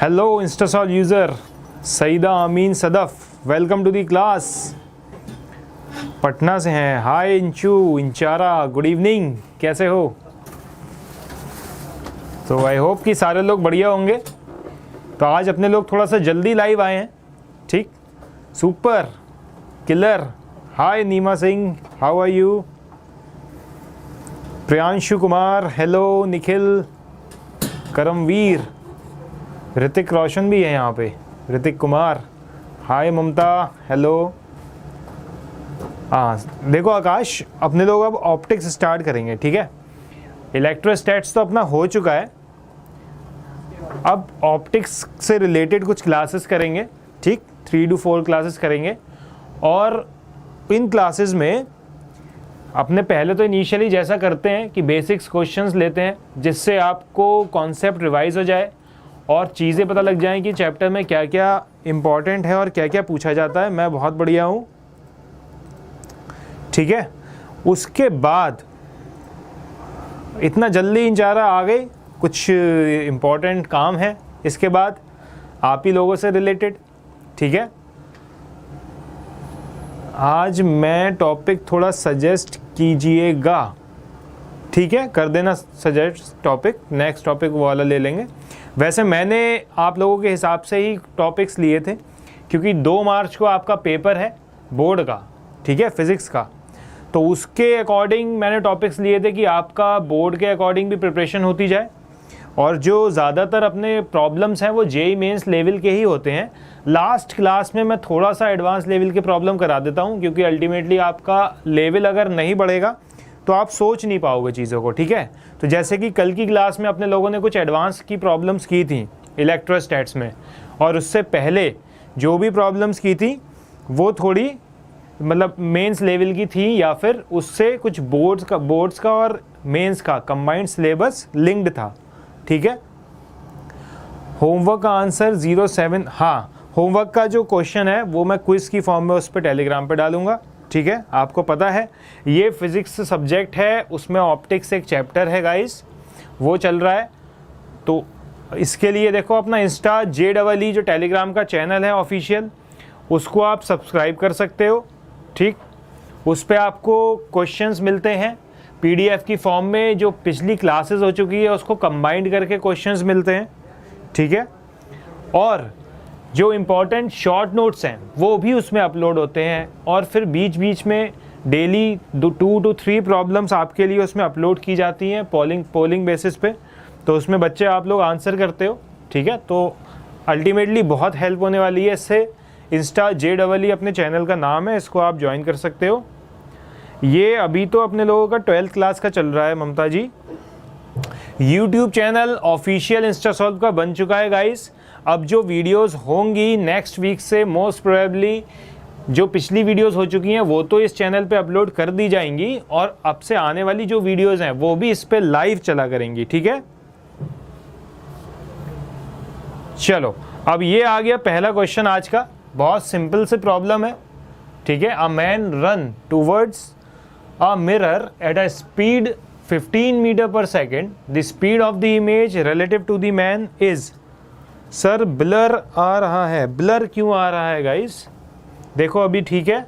Hello Instasolv user Saeeda Amin Sadaf, welcome to the class. Patna से हैं। हाय इंचू, इंचारा, good evening, कैसे हो? तो आई होप कि सारे लोग बढ़िया होंगे। तो आज अपने लोग थोड़ा सा जल्दी लाइव आए हैं, ठीक, super killer. Hi Neema Singh, how are you? Priyanshu Kumar, hello Nikhil, Karamveer, Hrithik Roshan भी है यहाँ पे, ऋतिक कुमार, हाय ममता, हेलो। हाँ देखो आकाश, अपने लोग अब ऑप्टिक्स स्टार्ट करेंगे, ठीक है। इलेक्ट्रोस्टैट्स तो अपना हो चुका है, अब ऑप्टिक्स से रिलेटेड कुछ क्लासेस करेंगे, ठीक, 3 to 4 क्लासेस करेंगे। और इन क्लासेस में अपने पहले तो इनिशियली जैसा करते हैं कि बेसिक्स क्वेश्चंस लेते हैं, जिससे आपको कॉन्सेप्ट रिवाइज हो जाए और चीज़ें पता लग जाएं कि चैप्टर में क्या क्या इम्पॉर्टेंट है और क्या क्या पूछा जाता है। मैं बहुत बढ़िया हूँ, ठीक है। उसके बाद इतना जल्दी इंचारा आ गई, कुछ इम्पॉर्टेंट काम है इसके बाद आप ही लोगों से रिलेटेड, ठीक है। आज मैं टॉपिक थोड़ा सजेस्ट कीजिएगा, ठीक है, कर देना सजेस्ट टॉपिक, नेक्स्ट टॉपिक वो वाला ले लेंगे। वैसे मैंने आप लोगों के हिसाब से ही टॉपिक्स लिए थे, क्योंकि 2 मार्च को आपका पेपर है बोर्ड का, ठीक है, फिज़िक्स का। तो उसके अकॉर्डिंग मैंने टॉपिक्स लिए थे कि आपका बोर्ड के अकॉर्डिंग भी प्रिपरेशन होती जाए। और जो ज़्यादातर अपने प्रॉब्लम्स हैं वो जेईई मेंस लेवल के ही होते हैं। लास्ट क्लास में मैं थोड़ा सा एडवांस लेवल के प्रॉब्लम करा देता हूँ, क्योंकि अल्टीमेटली आपका लेवल अगर नहीं बढ़ेगा तो आप सोच नहीं पाओगे चीज़ों को, ठीक है। तो जैसे कि कल की क्लास में अपने लोगों ने कुछ एडवांस की प्रॉब्लम्स की थी इलेक्ट्रोस्टैट्स में, और उससे पहले जो भी प्रॉब्लम्स की थी वो थोड़ी मतलब मेंस लेवल की थी, या फिर उससे कुछ बोर्ड्स का और मेंस का कंबाइंड सिलेबस लिंक्ड था, ठीक है। होमवर्क का आंसर 07, हाँ होमवर्क का जो क्वेश्चन है वो मैं क्विज की फॉर्म में उस पर टेलीग्राम पे डालूंगा, ठीक है। आपको पता है ये फिज़िक्स सब्जेक्ट है, उसमें ऑप्टिक्स एक चैप्टर है गाइस, वो चल रहा है। तो इसके लिए देखो अपना इंस्टा JEE जो टेलीग्राम का चैनल है ऑफिशियल, उसको आप सब्सक्राइब कर सकते हो, ठीक। उस पर आपको क्वेश्चंस मिलते हैं PDF की फॉर्म में, जो पिछली क्लासेस हो चुकी है उसको कंबाइंड करके क्वेश्चंस मिलते हैं, ठीक है। और जो इम्पोर्टेंट शॉर्ट नोट्स हैं वो भी उसमें अपलोड होते हैं, और फिर बीच बीच में डेली 2 to 3 प्रॉब्लम्स आपके लिए उसमें अपलोड की जाती हैं पोलिंग बेसिस पे। तो उसमें बच्चे आप लोग आंसर करते हो, ठीक है। तो अल्टीमेटली बहुत हेल्प होने वाली है इससे। इंस्टा JEE अपने चैनल का नाम है, इसको आप ज्वाइन कर सकते हो। ये अभी तो अपने लोगों का 12th क्लास का चल रहा है ममता जी। यूट्यूब चैनल ऑफिशियल इंस्टासॉल्व का बन चुका है गाइस। अब जो वीडियोस होंगी नेक्स्ट वीक से मोस्ट प्रोबेबली जो पिछली वीडियोस हो चुकी हैं वो तो इस चैनल पे अपलोड कर दी जाएंगी, और अब से आने वाली जो वीडियोस हैं वो भी इस पे लाइव चला करेंगी, ठीक है। चलो अब ये आ गया पहला क्वेश्चन आज का, बहुत सिंपल से प्रॉब्लम है, ठीक है। A man run towards a mirror at a speed 15 metre per second, the speed of the image relative to the man is. Sir blur आ रहा है, ब्लर क्यों आ रहा है गाइस? देखो अभी ठीक है,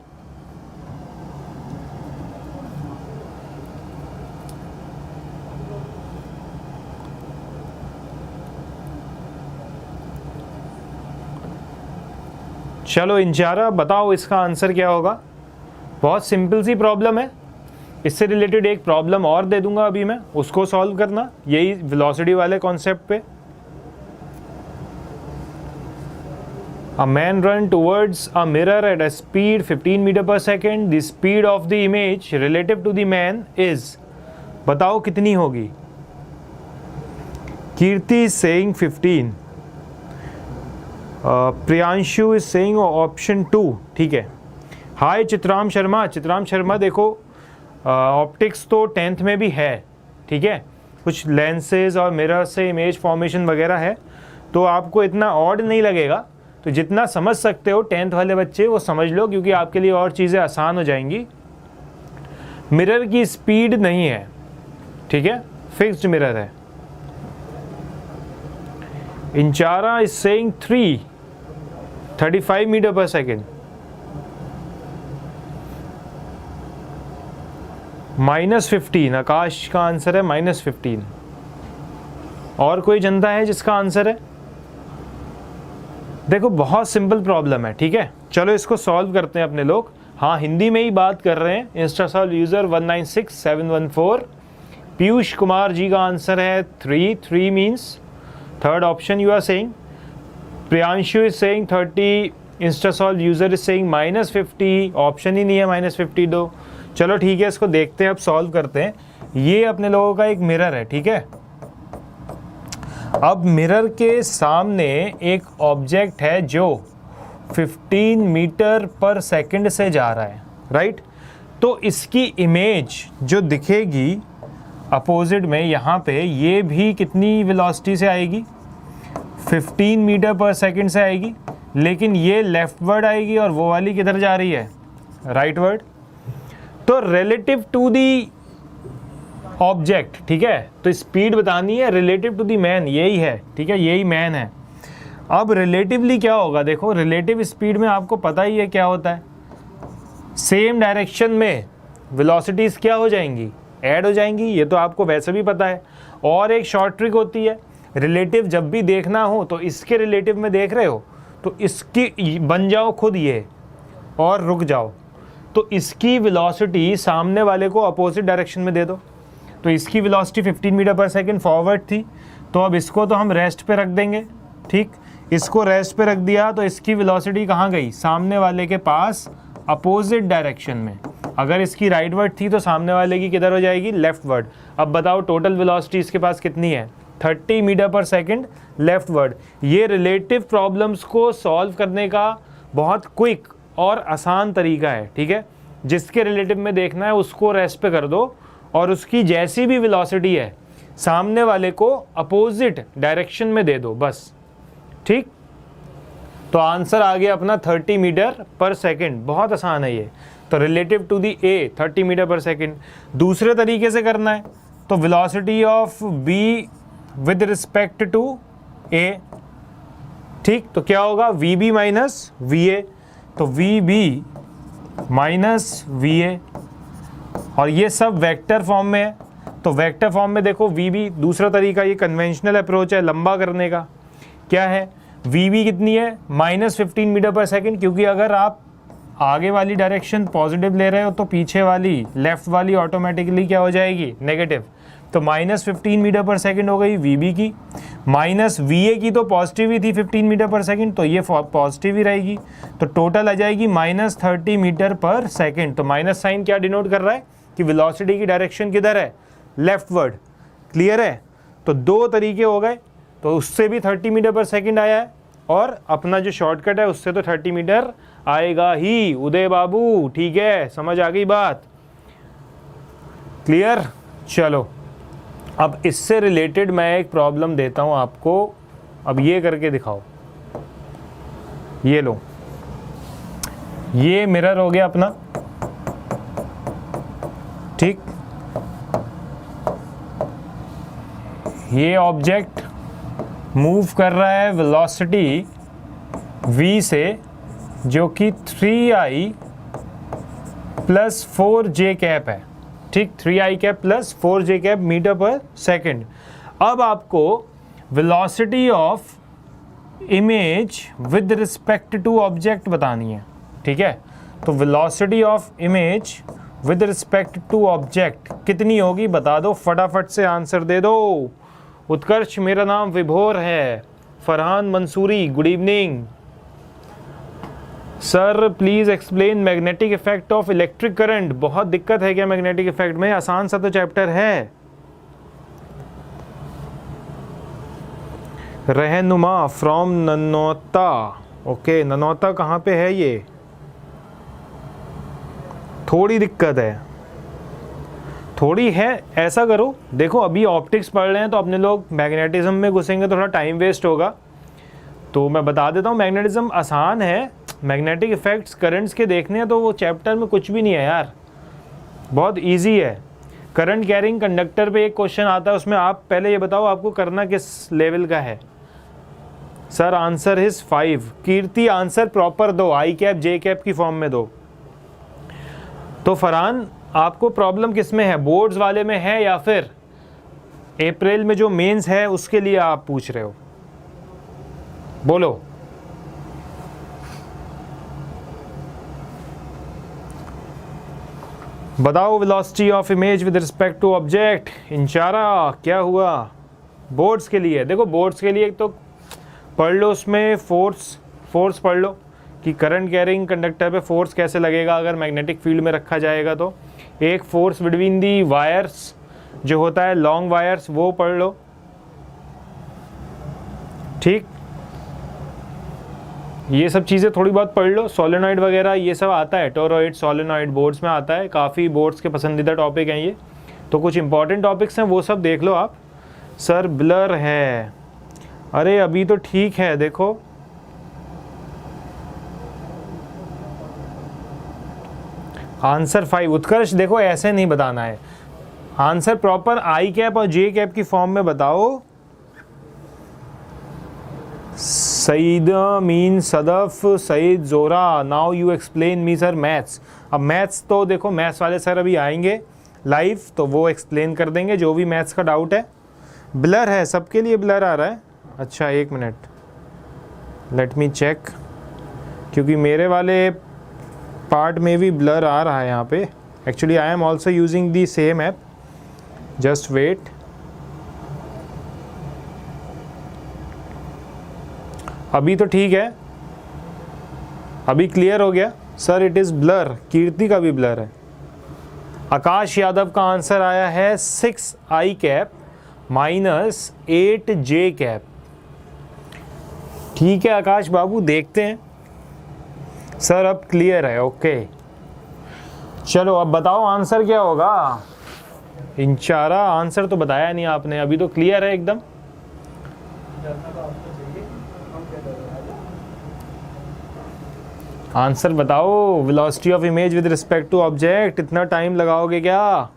चलो इंचारा बताओ इसका आंसर क्या होगा। बहुत सिंपल सी प्रॉब्लम है, इससे रिलेटेड एक प्रॉब्लम और दे दूंगा अभी मैं, उसको सॉल्व करना यही वेलोसिटी वाले कॉन्सेप्ट पे। A man run towards a mirror at a speed 15 meter per second. The speed of the image relative to the man is, बताओ कितनी होगी? कीर्ति is saying 15. Priyanshu is saying option 2, ठीक है। हाय चित्राम शर्मा, देखो ऑप्टिक्स तो 10th में भी है, ठीक है। कुछ लेंसेज और मिरर से इमेज फॉर्मेशन वगैरह है, तो आपको इतना ऑड नहीं लगेगा। तो जितना समझ सकते हो 10th वाले बच्चे वो समझ लो, क्योंकि आपके लिए और चीज़ें आसान हो जाएंगी। मिरर की स्पीड नहीं है, ठीक है, फिक्स्ड मिरर है। इंचारा is saying 35 metre per second, -15। आकाश का आंसर है -15। और कोई जनता है जिसका आंसर है? देखो बहुत सिंपल प्रॉब्लम है, ठीक है। चलो इसको सॉल्व करते हैं अपने लोग। हाँ, हिंदी में ही बात कर रहे हैं। इंस्टासॉल्व यूज़र 196714 पीयूष कुमार जी का आंसर है 3 means third option you are saying. Priyanshu is saying 30, Instasolv user is saying -50, option ही नहीं है -50 दो। चलो ठीक है, इसको देखते हैं, अब सॉल्व करते हैं। ये अपने लोगों का एक मिरर है, ठीक है। अब मिरर के सामने एक ऑब्जेक्ट है जो 15 मीटर पर सेकंड से जा रहा है, राइट। तो इसकी इमेज जो दिखेगी अपोजिट में यहाँ पे, ये भी कितनी वेलोसिटी से आएगी? 15 मीटर पर सेकंड से आएगी, लेकिन ये लेफ्टवर्ड आएगी और वो वाली किधर जा रही है? राइटवर्ड। तो रिलेटिव टू दी ऑब्जेक्ट, ठीक है, तो स्पीड बतानी है रिलेटिव टू दी मैन, यही है, ठीक है, यही मैन है। अब रिलेटिवली क्या होगा? देखो रिलेटिव स्पीड में आपको पता ही है क्या होता है, सेम डायरेक्शन में वेलोसिटीज़ क्या हो जाएंगी? ऐड हो जाएंगी। ये तो आपको वैसे भी पता है। और एक शॉर्ट ट्रिक होती है, रिलेटिव जब भी देखना हो तो इसके रिलेटिव में देख रहे हो तो इसकी बन जाओ खुद ये और रुक जाओ, तो इसकी वेलोसिटी सामने वाले को अपोजिट डायरेक्शन में दे दो। तो इसकी वेलोसिटी 15 मीटर पर सेकंड फॉरवर्ड थी, तो अब इसको तो हम रेस्ट पे रख देंगे, ठीक। इसको रेस्ट पे रख दिया तो इसकी वेलोसिटी कहाँ गई? सामने वाले के पास अपोजिट डायरेक्शन में। अगर इसकी राइटवर्ड थी तो सामने वाले की किधर हो जाएगी? लेफ्टवर्ड। अब बताओ टोटल वेलोसिटी इसके पास कितनी है? 30 मीटर पर सेकंड लेफ्टवर्ड। ये रिलेटिव प्रॉब्लम्स को सॉल्व करने का बहुत क्विक और आसान तरीका है, ठीक है। जिसके रिलेटिव में देखना है उसको रेस्ट पे कर दो और उसकी जैसी भी वेलोसिटी है सामने वाले को अपोजिट डायरेक्शन में दे दो, बस, ठीक। तो आंसर आ गया अपना 30 मीटर पर सेकंड। बहुत आसान है ये। तो relative to the A 30 metre पर सेकंड। दूसरे तरीके से करना है तो velocity of B with respect to A, ठीक। तो क्या होगा? V B minus V A, तो V B minus V A, और ये सब वेक्टर फॉर्म में है। तो वेक्टर फॉर्म में देखो वी बी, दूसरा तरीका, ये कन्वेंशनल अप्रोच है लंबा करने का। क्या है? वी बी कितनी है? -15 मीटर पर सेकंड, क्योंकि अगर आप आगे वाली डायरेक्शन पॉजिटिव ले रहे हो तो पीछे वाली लेफ्ट वाली ऑटोमेटिकली क्या हो जाएगी? नेगेटिव। तो -15 मीटर पर सेकंड हो गई वी बी की, माइनस वी ए की तो पॉजिटिव ही थी 15 मीटर पर सेकंड, तो ये पॉजिटिव ही रहेगी। तो टोटल आ जाएगी -30 मीटर पर सेकंड। तो माइनस साइन क्या डिनोट कर रहा है? कि वेलोसिटी की डायरेक्शन किधर है? लेफ्टवर्ड। क्लियर है? तो दो तरीके हो गए। तो उससे भी 30 मीटर पर सेकंड आया है और अपना जो शॉर्टकट है उससे तो 30 मीटर आएगा ही उदय बाबू, ठीक है। समझ आ गई बात? क्लियर? चलो अब इससे रिलेटेड मैं एक प्रॉब्लम देता हूं आपको। अब ये करके दिखाओ। ये लो, ये मिरर हो गया अपना, ठीक। ये ऑब्जेक्ट मूव कर रहा है वेलोसिटी v से, जो कि 3i + 4j कैप है, ठीक। 3i cap + 4j cap metre पर सेकंड। अब आपको velocity of image with respect to object बतानी है, ठीक है। तो velocity of image with respect to object कितनी होगी? बता दो, फटाफट से आंसर दे दो। उत्कर्ष, मेरा नाम विभोर है। Farhan Mansuri, good evening sir. Please explain magnetic effect of electric current. बहुत दिक्कत है क्या मैग्नेटिक इफेक्ट में? आसान सा तो चैप्टर है। रहनुमा फ्रॉम ननौता। ओके, ननौता कहाँ पे है ये? थोड़ी दिक्कत है, थोड़ी है। ऐसा करो, देखो अभी ऑप्टिक्स पढ़ रहे हैं तो अपने लोग मैग्नेटिज्म में घुसेंगे तो थोड़ा टाइम वेस्ट होगा। तो मैं बता देता हूँ, मैग्नेटिज्म आसान है। मैग्नेटिक इफेक्ट्स करंट्स के देखने हैं तो वो चैप्टर में कुछ भी नहीं है यार, बहुत इजी है। करंट कैरिंग कंडक्टर पे एक क्वेश्चन आता है, उसमें आप पहले ये बताओ आपको करना किस लेवल का है। Sir answer is 5। Kirti answer proper दो, आई कैप जे कैप की फॉर्म में दो। तो फरहान आपको प्रॉब्लम किस में है, बोर्ड्स वाले में है या फिर अप्रैल में जो मेंस है उसके लिए आप पूछ रहे हो? बोलो। बताओ velocity of image with respect to object. Inshara क्या हुआ? बोर्ड्स के लिए देखो, बोर्ड्स के लिए तो पढ़ लो, उसमें फोर्स पढ़ लो कि करंट कैरिंग कंडक्टर पे फोर्स कैसे लगेगा अगर मैग्नेटिक फील्ड में रखा जाएगा। तो एक फोर्स बिटवीन दी वायर्स जो होता है, लॉन्ग वायर्स, वो पढ़ लो। ठीक, ये सब चीज़ें थोड़ी बहुत पढ़ लो। सोलेनॉइड वगैरह ये सब आता है, टोरॉइड, सोलेनॉइड बोर्ड्स में आता है, काफ़ी बोर्ड्स के पसंदीदा टॉपिक हैं ये। तो कुछ इंपॉर्टेंट टॉपिक्स हैं, वो सब देख लो आप। सर ब्लर है, अरे अभी तो ठीक है। देखो आंसर 5। उत्कर्ष देखो ऐसे नहीं बताना है, आंसर प्रॉपर आई कैप और जे कैप की फॉर्म में बताओ। सईद मीन सदफ, सईद जोरा, now you explain me sir maths. अब मैथ्स तो देखो, मैथ्स वाले सर अभी आएंगे लाइव तो वो एक्सप्लेन कर देंगे जो भी मैथ्स का डाउट है। ब्लर है, सबके लिए ब्लर आ रहा है। अच्छा एक मिनट, लेट मी चेक, क्योंकि मेरे वाले पार्ट में भी ब्लर आ रहा है यहाँ पे। Actually I am also using the same app, just wait. अभी तो ठीक है, अभी क्लियर हो गया। Sir it is blur, Kirti का भी ब्लर है। आकाश यादव का आंसर आया है 6 आई कैप माइनस 8 जे कैप। ठीक है आकाश बाबू, देखते हैं। सर अब क्लियर है, ओके। चलो अब बताओ आंसर क्या होगा। इंशारा आंसर तो बताया नहीं आपने, अभी तो क्लियर है एकदम। आंसर बताओ, velocity of image with respect to object. इतना टाइम लगाओगे क्या?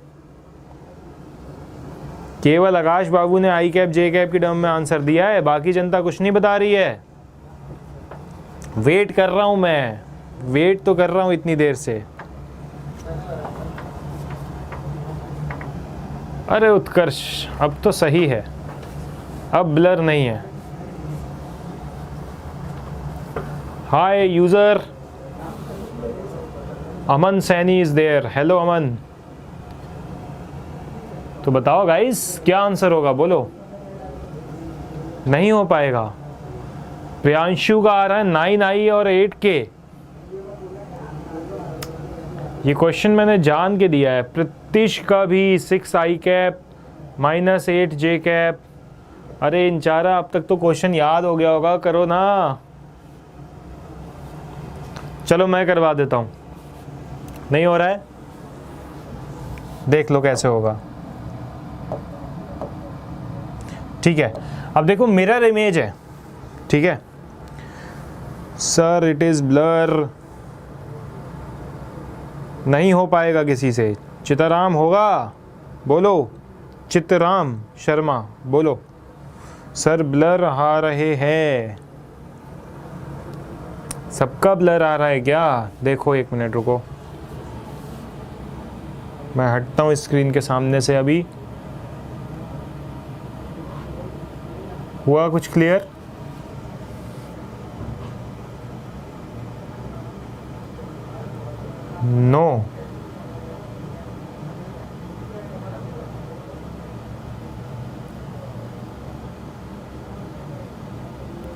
केवल आकाश बाबू ने आई कैप जे कैप की टर्म में आंसर दिया है, बाकी जनता कुछ नहीं बता रही है। वेट कर रहा हूं मैं, वेट तो कर रहा हूं इतनी देर से। अरे उत्कर्ष अब तो सही है, अब ब्लर नहीं है। Hi user, Aman Saini is there. Hello Aman. तो बताओ गाइस क्या आंसर होगा, बोलो। नहीं हो पाएगा। प्रियांशु का आ रहा है 9 आई और 8 के। ये क्वेश्चन मैंने जान के दिया है। प्रतीश का भी 6 आई कैप माइनस 8 जे कैप। अरे इंचारा अब तक तो क्वेश्चन याद हो गया होगा, करो ना। चलो मैं करवा देता हूँ। नहीं हो रहा है, देख लो कैसे होगा। ठीक है, अब देखो मिरर इमेज है, ठीक है। सर इट इज ब्लर, नहीं हो पाएगा किसी से। चितराम होगा, बोलो। चितराम शर्मा बोलो। सर ब्लर आ रहे हैं, सबका ब्लर आ रहा है क्या? देखो एक मिनट रुको, मैं हटता हूँ स्क्रीन के सामने से। अभी हुआ कुछ क्लियर? नो।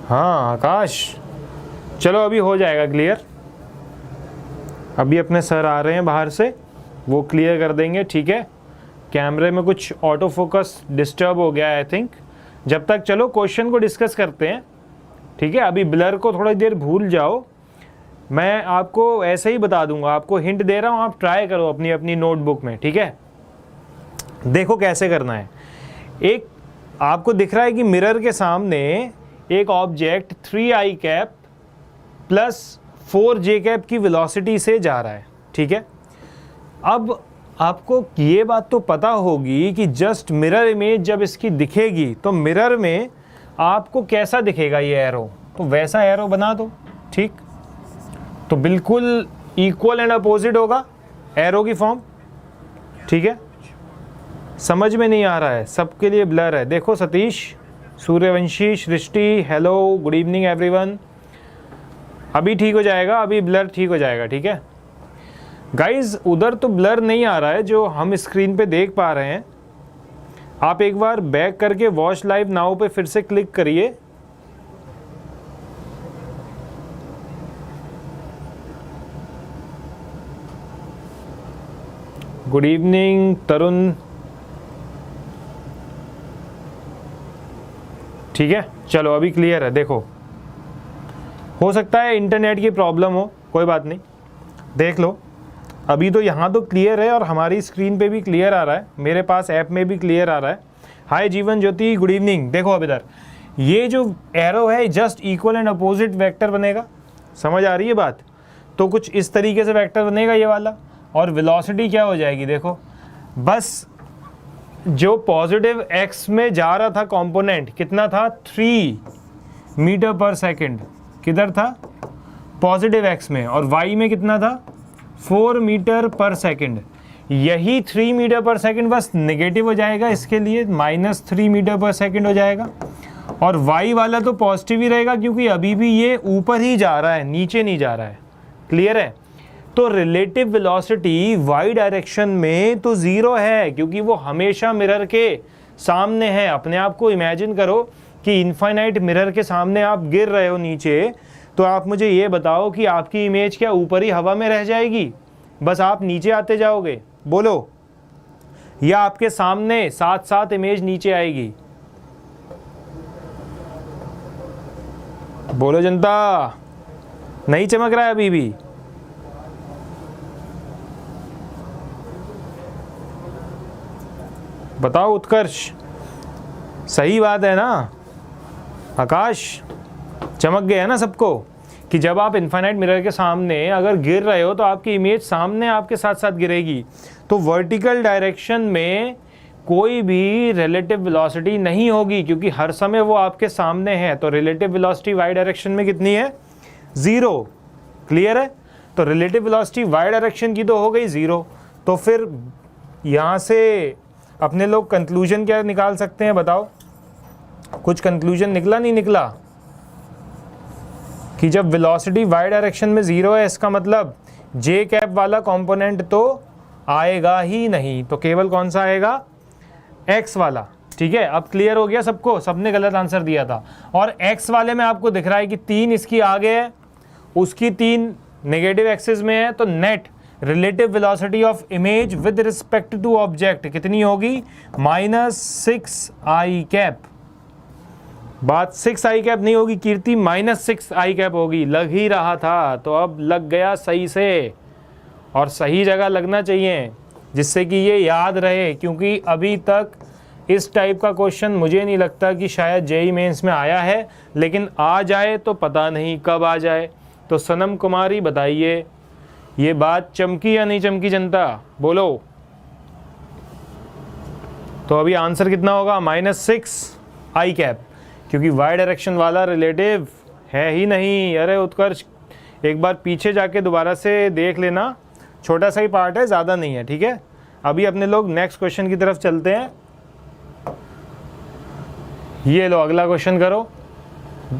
हाँ आकाश, चलो अभी हो जाएगा क्लियर। अभी अपने सर आ रहे हैं बाहर से, वो क्लियर कर देंगे, ठीक है। कैमरे में कुछ ऑटो फोकस डिस्टर्ब हो गया है आई थिंक। जब तक चलो क्वेश्चन को डिस्कस करते हैं, ठीक है। अभी ब्लर को थोड़ी देर भूल जाओ, मैं आपको ऐसे ही बता दूंगा, आपको हिंट दे रहा हूँ, आप ट्राई करो अपनी अपनी नोटबुक में, ठीक है। देखो कैसे करना है। एक आपको दिख रहा है कि मिरर के सामने एक ऑब्जेक्ट 3 आई कैप प्लस 4 जे कैप की वेलोसिटी से जा रहा है, ठीक है। अब आपको ये बात तो पता होगी कि जस्ट मिरर इमेज जब इसकी दिखेगी तो मिरर में आपको कैसा दिखेगा ये एरो, तो वैसा एरो बना दो, ठीक। तो बिल्कुल इक्वल एंड अपोजिट होगा एरो की फॉर्म, ठीक है। समझ में नहीं आ रहा है, सबके लिए ब्लर है। देखो सतीश, सूर्यवंशी, सृष्टि, हेलो, गुड इवनिंग एवरीवन। अभी ठीक हो जाएगा, अभी ब्लर ठीक हो जाएगा, ठीक है गाइज। उधर तो ब्लर नहीं आ रहा है जो हम स्क्रीन पे देख पा रहे हैं। आप एक बार बैक करके वॉच लाइव नाउ पे फिर से क्लिक करिए। गुड इवनिंग तरुण, ठीक है। चलो अभी क्लियर है। देखो, हो सकता है इंटरनेट की प्रॉब्लम हो, कोई बात नहीं, देख लो। अभी तो यहाँ तो क्लियर है और हमारी स्क्रीन पे भी क्लियर आ रहा है, मेरे पास ऐप में भी क्लियर आ रहा है। हाय जीवन ज्योति, गुड इवनिंग। देखो अब इधर ये जो एरो है just equal and opposite vector बनेगा, समझ आ रही है बात। तो कुछ इस तरीके से वेक्टर बनेगा ये वाला, और वेलोसिटी क्या हो जाएगी, देखो बस जो पॉजिटिव एक्स में जा रहा था कंपोनेंट कितना था, 3 मीटर पर सेकेंड, किधर था पॉजिटिव एक्स में, और वाई में कितना था 4 मीटर पर सेकेंड। यही 3 मीटर पर सेकेंड बस नेगेटिव हो जाएगा, इसके लिए -3 मीटर पर सेकेंड हो जाएगा। और y वाला तो पॉजिटिव ही रहेगा क्योंकि अभी भी ये ऊपर ही जा रहा है, नीचे नहीं जा रहा है। क्लियर है। तो रिलेटिव वेलोसिटी y डायरेक्शन में तो 0 है क्योंकि वो हमेशा मिरर के सामने है। अपने आप को इमेजिन करो कि इनफाइनाइट मिरर के सामने आप गिर रहे हो नीचे, तो आप मुझे ये बताओ कि आपकी इमेज क्या ऊपर ही हवा में रह जाएगी, बस आप नीचे आते जाओगे, बोलो, या आपके सामने साथ साथ इमेज नीचे आएगी, बोलो जनता। नहीं चमक रहा है अभी भी? बताओ उत्कर्ष, सही बात है ना? आकाश, चमक गया ना सबको कि जब आप इनफाइनाइट मिरर के सामने अगर गिर रहे हो तो आपकी इमेज सामने आपके साथ साथ गिरेगी। तो वर्टिकल डायरेक्शन में कोई भी रिलेटिव वेलोसिटी नहीं होगी क्योंकि हर समय वो आपके सामने है। तो रिलेटिव वेलोसिटी वाई डायरेक्शन में कितनी है, 0। क्लियर है। तो रिलेटिव वेलोसिटी वाई डायरेक्शन की तो हो गई 0। तो फिर यहाँ से अपने लोग कंक्लूजन क्या निकाल सकते हैं, बताओ? कुछ कंक्लूजन निकला नहीं निकला? कि जब वेलोसिटी वाई डायरेक्शन में 0 है, इसका मतलब जे कैप वाला कंपोनेंट तो आएगा ही नहीं, तो केवल कौन सा आएगा, एक्स वाला। ठीक है, अब क्लियर हो गया सबको? सबने गलत आंसर दिया था। और एक्स वाले में आपको दिख रहा है कि 3 इसकी आगे है, उसकी 3 नेगेटिव एक्सिस में है, तो net relative velocity of image with respect to object कितनी होगी, -6 आई कैप। बात 6 आई कैप नहीं होगी कीर्ति, -6 आई कैप होगी। लग ही रहा था, तो अब लग गया सही से, और सही जगह लगना चाहिए जिससे कि ये याद रहे, क्योंकि अभी तक इस टाइप का क्वेश्चन मुझे नहीं लगता कि शायद जेईई मेंस में आया है, लेकिन आ जाए तो पता नहीं कब आ जाए। तो सनम कुमारी बताइए, ये बात चमकी या नहीं चमकी जनता, बोलो? तो अभी आंसर कितना होगा, -6 आई कैप, क्योंकि वाई डायरेक्शन वाला रिलेटिव है ही नहीं। अरे उत्कर्ष, एक बार पीछे जाके दोबारा से देख लेना, छोटा सा ही पार्ट है, ज़्यादा नहीं है। ठीक है, अभी अपने लोग नेक्स्ट क्वेश्चन की तरफ चलते हैं। ये लो अगला क्वेश्चन करो।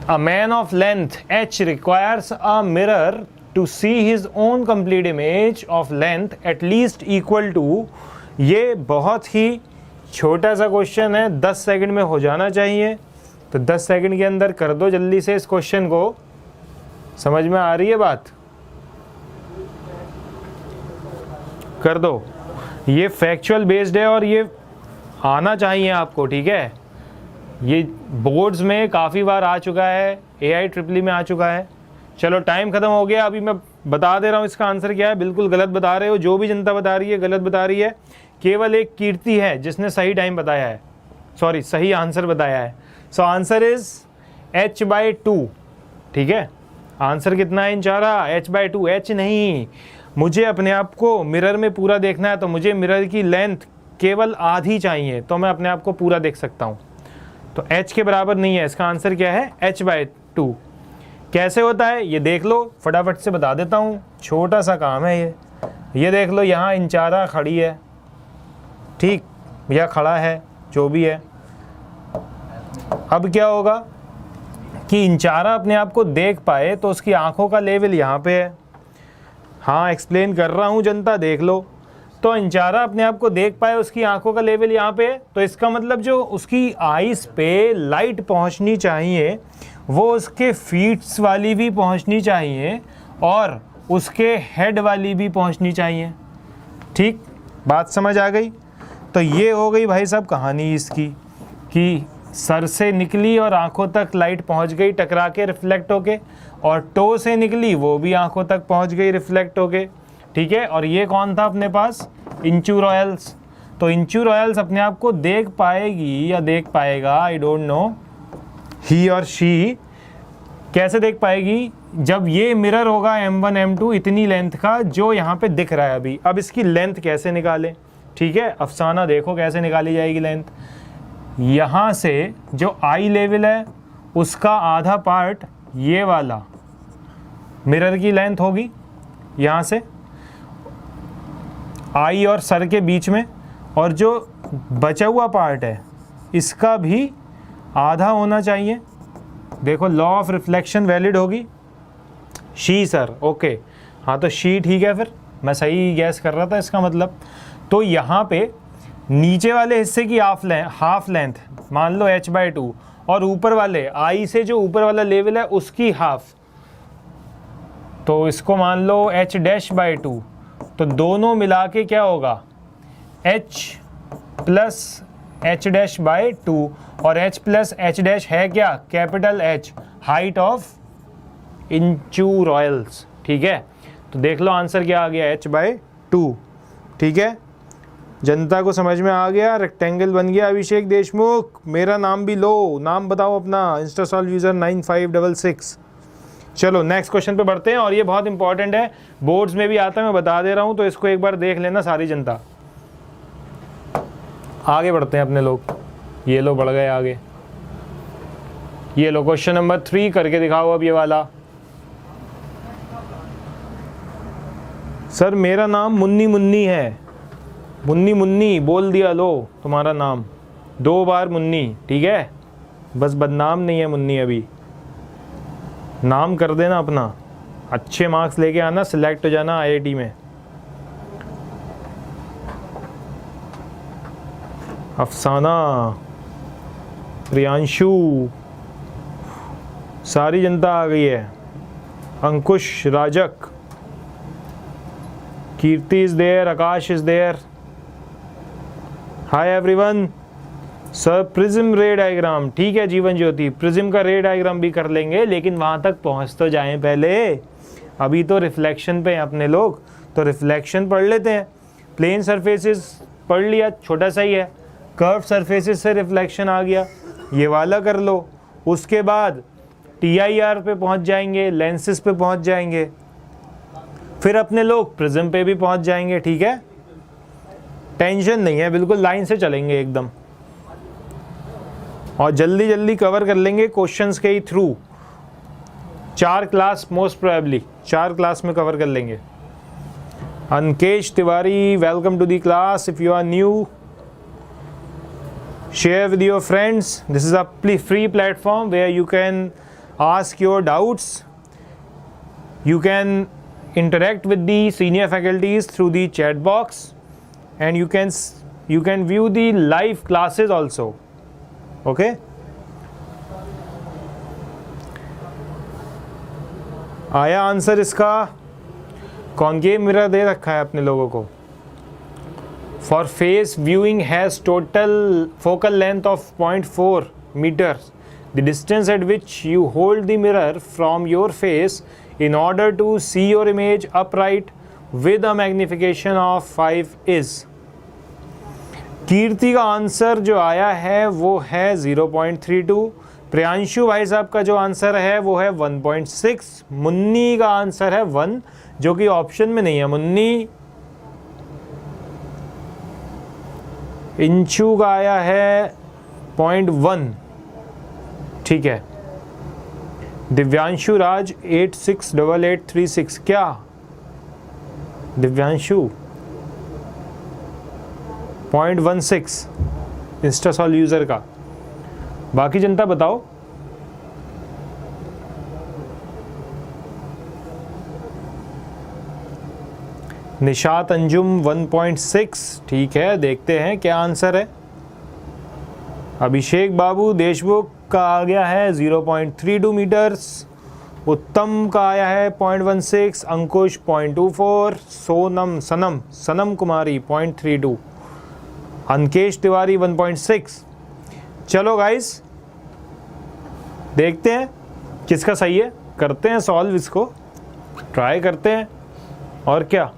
A man of length h requires a mirror to see his own complete image of length at least equal to. ये बहुत ही छोटा सा क्वेश्चन है, 10 सेकंड में हो जाना चाहिए। तो 10 सेकंड के अंदर कर दो जल्दी से इस क्वेश्चन को। समझ में आ रही है बात? कर दो। ये फैक्चुअल बेस्ड है और ये आना चाहिए आपको। ठीक है, ये बोर्ड्स में काफ़ी बार आ चुका है, AIEEE में आ चुका है। चलो टाइम ख़त्म हो गया, अभी मैं बता दे रहा हूँ इसका आंसर क्या है। बिल्कुल गलत बता रहे हो, जो भी जनता बता रही है गलत बता रही है। केवल एक कीर्ति है जिसने सही टाइम बताया है, सॉरी सही आंसर बताया है। So answer is h/2। ठीक है, आंसर कितना है इन चारा, h/2। h नहीं, मुझे अपने आप को मिरर में पूरा देखना है, तो मुझे मिरर की लेंथ केवल आधी चाहिए, तो मैं अपने आप को पूरा देख सकता हूँ। तो h के बराबर नहीं है, इसका आंसर क्या है h/2। कैसे होता है ये देख लो, फटाफट से बता देता हूँ, छोटा सा काम है ये देख लो, यहाँ इंचारा खड़ी है, ठीक, या खड़ा है, जो भी है। अब क्या होगा कि इंचारा अपने आप को देख पाए तो उसकी आंखों का लेवल यहाँ पे है। हाँ, एक्सप्लेन कर रहा हूँ जनता, देख लो। तो इंचारा अपने आप को देख पाए, उसकी आंखों का लेवल यहाँ पे है, तो इसका मतलब जो उसकी आइज़ पे लाइट पहुँचनी चाहिए वो उसके फीट्स वाली भी पहुँचनी चाहिए और उसके हेड वाली भी पहुँचनी चाहिए। ठीक, बात समझ आ गई? तो ये हो गई भाई साहब कहानी इसकी, कि सर से निकली और आंखों तक लाइट पहुंच गई टकरा के, रिफ्लेक्ट होके, और टो से निकली वो भी आंखों तक पहुंच गई रिफ्लेक्ट होके। ठीक है, और ये कौन था अपने पास? इंचू रॉयल्स। तो इंचू रॉयल्स अपने आप को देख पाएगी या देख पाएगा, आई डोंट नो, ही और शी कैसे देख पाएगी? जब ये मिरर होगा M1 M2 इतनी लेंथ का जो यहाँ पे दिख रहा है अभी। अब इसकी लेंथ कैसे निकालें? ठीक है, अफसाना देखो कैसे निकाली जाएगी लेंथ। यहाँ से जो आई लेवल है उसका आधा पार्ट ये वाला मिरर की लेंथ होगी, यहाँ से आई और सर के बीच में, और जो बचा हुआ पार्ट है इसका भी आधा होना चाहिए। देखो लॉ ऑफ रिफ्लेक्शन वैलिड होगी। शी सर, ओके, हाँ तो शी ठीक है, फिर मैं सही गैस कर रहा था इसका मतलब। तो यहाँ पे नीचे वाले हिस्से की हाफ लेंथ मान लो h/2 और ऊपर वाले आई से जो ऊपर वाला लेवल है उसकी हाफ, तो इसको मान लो h'/2। तो दोनों मिला के क्या होगा? h + h'/2, और h + h' है क्या? कैपिटल H, हाइट ऑफ इंचू रॉयल्स। ठीक है, तो देख लो आंसर क्या आ गया, h/2। ठीक है, जनता को समझ में आ गया, रेक्टेंगल बन गया। अभिषेक देशमुख, मेरा नाम भी लो, नाम बताओ अपना, इंस्टासॉल्व यूज़र 9566। चलो नेक्स्ट क्वेश्चन पे बढ़ते हैं, और ये बहुत इंपॉर्टेंट है, बोर्ड्स में भी आता है, मैं बता दे रहा हूँ, तो इसको एक बार देख लेना सारी जनता। आगे बढ़ते हैं अपने लोग, ये लो बढ़ गए आगे। ये लो क्वेश्चन नंबर 3 करके दिखाओ अब ये वाला। सर मेरा नाम मुन्नी मुन्नी है। मुन्नी मुन्नी बोल दिया, लो तुम्हारा नाम 2 बार मुन्नी। ठीक है, बस बदनाम नहीं है मुन्नी, अभी नाम कर देना अपना, अच्छे मार्क्स लेके आना, सिलेक्ट हो जाना IIT में। अफसाना, प्रियांशु, सारी जनता आ गई है। Ankush, Rajak, Kirti is there, Akash is there. Hi everyone. Sir prism ray diagram, ठीक है जीवन ज्योति, प्रिज्म का रे डायग्राम भी कर लेंगे, लेकिन वहाँ तक पहुँच तो जाएं पहले। अभी तो रिफ्लेक्शन पे हैं अपने लोग, तो रिफ्लेक्शन पढ़ लेते हैं। प्लेन सरफेसेस पढ़ लिया, छोटा सा ही है। कर्व सरफेसेस से रिफ्लेक्शन आ गया, ये वाला कर लो। उसके बाद TIR पे पहुँच जाएंगे, लेंसेज पे पहुँच जाएंगे, फिर अपने लोग प्रिज्म पे भी पहुँच जाएंगे। ठीक है, टेंशन नहीं है, बिल्कुल लाइन से चलेंगे एकदम, और जल्दी जल्दी कवर कर लेंगे क्वेश्चंस के ही through. 4 class most probably 4 class में कवर कर लेंगे। Ankesh Tiwari, welcome to the class. If you are new, share with your friends. This is a free platform where you can ask your doubts. You can interact with the senior faculties through the chat box, and you can view the live classes also. Okay? आया answer इसका? Concave mirror दे रखा है अपने लोगों को। For face viewing has total focal length of 0.4 meters. The distance at which you hold the mirror from your face in order to see your image upright with a magnification of 5 is. कीर्ति का answer जो आया है वो है 0.32। प्रियांशु भाई साहब का जो आंसर है वो है 1.6। मुन्नी का आंसर है 1, जो कि ऑप्शन में नहीं है। मुन्नी, इंचू का आया है 0.1, ठीक है। दिव्यांशु राज 868836 क्या दिव्यांशु 0.16 इंस्टासॉल यूज़र का। बाकी जनता बताओ। निशात अंजुम 1.6, ठीक है, देखते हैं क्या आंसर है। अभिषेक बाबू देशमुख का आ गया है 0.32 मीटर्स, उत्तम का आया है 0.16, अंकुश 0.24, सनम कुमारी 0.32, अंकेश तिवारी 1.6। चलो गाइस देखते हैं किसका सही है, करते हैं सॉल्व, इसको ट्राई करते हैं और क्या,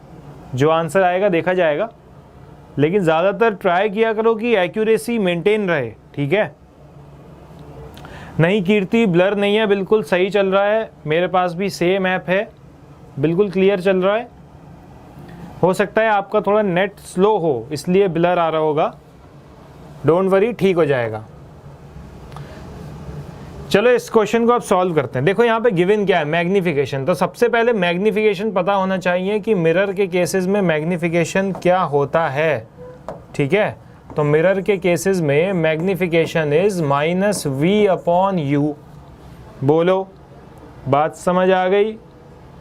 जो आंसर आएगा देखा जाएगा। लेकिन ज़्यादातर ट्राई किया करो कि एक्यूरेसी मेंटेन रहे, ठीक है। नहीं कीर्ति ब्लर नहीं है, बिल्कुल सही चल रहा है, मेरे पास भी सेम ऐप है, बिल्कुल क्लियर चल रहा है। हो सकता है आपका थोड़ा नेट स्लो हो इसलिए ब्लर आ रहा होगा, डोंट वरी, ठीक हो जाएगा। चलो इस क्वेश्चन को आप सॉल्व करते हैं। देखो यहाँ पे गिवन क्या है, मैग्निफिकेशन। तो सबसे पहले मैग्निफिकेशन पता होना चाहिए कि मिरर के केसेस में मैग्निफिकेशन क्या होता है, ठीक है। तो मिरर के केसेस में मैग्निफिकेशन इज -v/u। बोलो, बात समझ आ गई?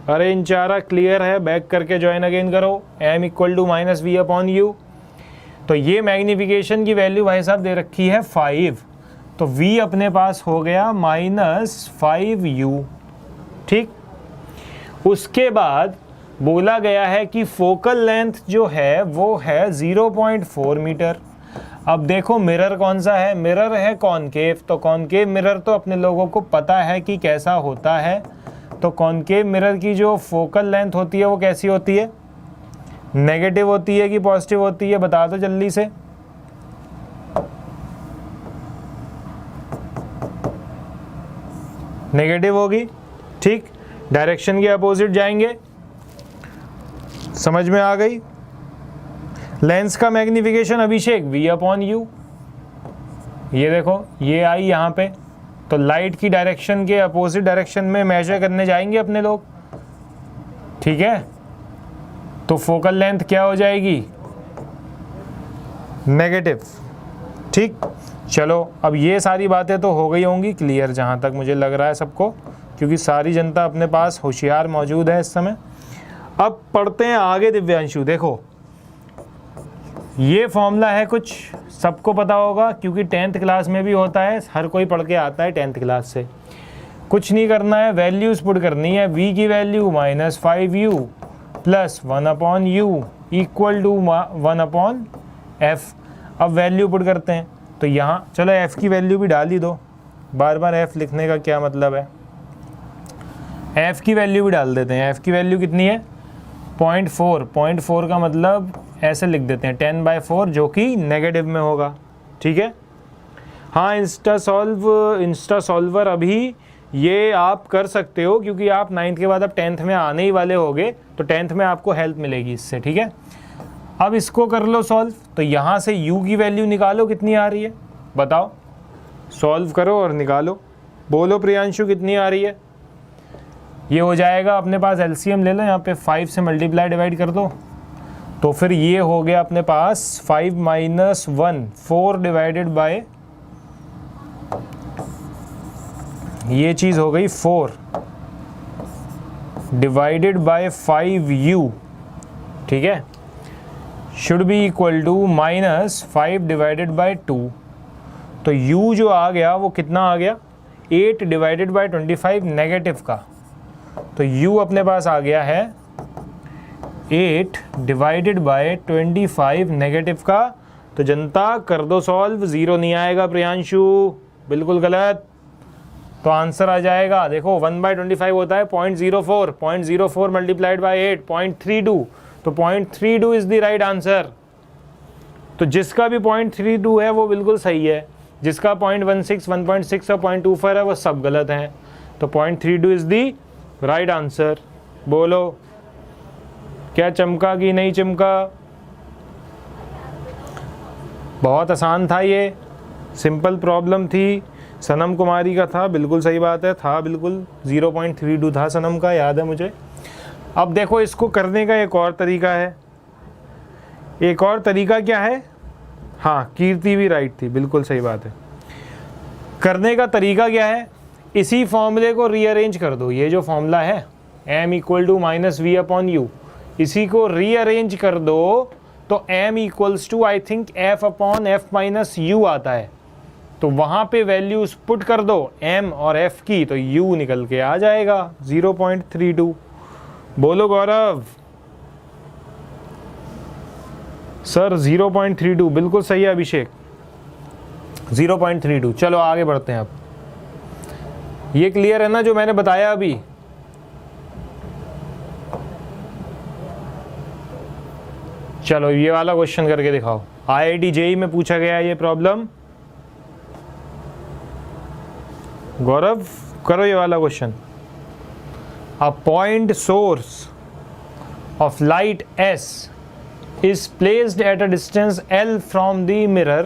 अरे इन चारा क्लियर है, बैक करके ज्वाइन अगेन करो। m = -v/u। तो ये मैग्निफिकेशन की वैल्यू भाई साहब दे रखी है 5, तो v अपने पास हो गया -5u, ठीक। उसके बाद बोला गया है कि फोकल लेंथ जो है वो है 0.4 मीटर। अब देखो मिरर कौन सा है, मिरर है कॉनकेव। तो कॉनकेव मिरर तो अपने लोगों को पता है कि कैसा होता है। तो कॉनकेव मिरर की जो फोकल लेंथ होती है वो कैसी होती है, नेगेटिव होती है कि पॉजिटिव होती है, बता दो जल्दी से। नेगेटिव होगी, ठीक। डायरेक्शन के अपोजिट जाएंगे, समझ में आ गई। लेंस का मैग्निफिकेशन अभिषेक v/u, ये देखो ये आई यहाँ पे। तो लाइट की डायरेक्शन के अपोजिट डायरेक्शन में मेजर करने जाएंगे अपने लोग, ठीक है। तो फोकल लेंथ क्या हो जाएगी, नेगेटिव, ठीक। चलो अब ये सारी बातें तो हो गई होंगी क्लियर, जहाँ तक मुझे लग रहा है सबको, क्योंकि सारी जनता अपने पास होशियार मौजूद है इस समय। अब पढ़ते हैं आगे दिव्यांशु। देखो ये फॉर्मूला है, कुछ सबको पता होगा क्योंकि 10th क्लास में भी होता है, हर कोई पढ़ के आता है 10th क्लास से। कुछ नहीं करना है, वैल्यूज़ पुट करनी है। v की वैल्यू -5u + 1/u = 1/f। अब वैल्यू पुट करते हैं, तो यहाँ चलो f की वैल्यू भी डाल ही दो, बार बार f लिखने का क्या मतलब है। f की वैल्यू भी डाल देते हैं। f की वैल्यू कितनी है, 0.4 का मतलब ऐसे लिख देते हैं 10/4, जो कि नेगेटिव में होगा, ठीक है। हाँ इंस्टा सॉल्वर अभी ये आप कर सकते हो, क्योंकि आप 9th के बाद अब 10th में आने ही वाले होगे, तो 10th में आपको हेल्प मिलेगी इससे, ठीक है। अब इसको कर लो सॉल्व। तो यहाँ से u की वैल्यू निकालो, कितनी आ रही है बताओ, सॉल्व करो और निकालो। बोलो प्रियांशु कितनी आ रही है। ये हो जाएगा अपने पास, एलसीएम ले लो, यहाँ पे 5 से मल्टीप्लाई डिवाइड कर दो, तो फिर ये हो गया अपने पास 5 - 1 4 डिवाइडेड बाय, ये चीज़ हो गई 4 डिवाइडेड बाय 5u, ठीक है, should be equal to -5 divided by 2। तो u जो आ गया वो कितना आ गया, 8 डिवाइडेड बाय 25 नेगेटिव का। तो u अपने पास आ गया है 8 डिवाइडेड बाय 25 नेगेटिव का। तो जनता कर दो सॉल्व, 0 नहीं आएगा प्रियांशु, बिल्कुल गलत। तो आंसर आ जाएगा, देखो 1/25 होता है 0.04, 0.04 मल्टीप्लाइड बाय 8 0.32, तो 0.32 इज द राइट आंसर। तो जिसका भी 0.32 है वो बिल्कुल सही है, जिसका 0.16, 1.6 और 0.24 है वो सब गलत हैं। तो 0.32 इज द राइट आंसर। बोलो क्या चमका कि नहीं चमका। बहुत आसान था, ये सिंपल प्रॉब्लम थी, सनम कुमारी का था, बिल्कुल सही बात है, था बिल्कुल 0.32 था सनम का, याद है मुझे। अब देखो इसको करने का एक और तरीका है। एक और तरीका क्या है? हाँ, कीर्ति भी राइट थी, बिल्कुल सही बात है। करने का तरीका क्या है? इसी फॉर्मूले को रीअरेंज कर दो। ये जो फॉर्मूला है m = -v/u, इसी को रीअरेंज कर दो तो m = आई थिंक f/f-u आता है। तो वहाँ पे वैल्यूज पुट कर दो m और f की, तो u निकल के आ जाएगा 0.32। बोलो गौरव। सर 0.32 बिल्कुल सही है अभिषेक, 0.32। चलो आगे बढ़ते हैं। अब ये क्लियर है ना जो मैंने बताया अभी? चलो ये वाला क्वेश्चन करके दिखाओ। IIT JEE में पूछा गया है ये प्रॉब्लम। गौरव करो ये वाला question. A point source of light S is placed at a distance L from the mirror।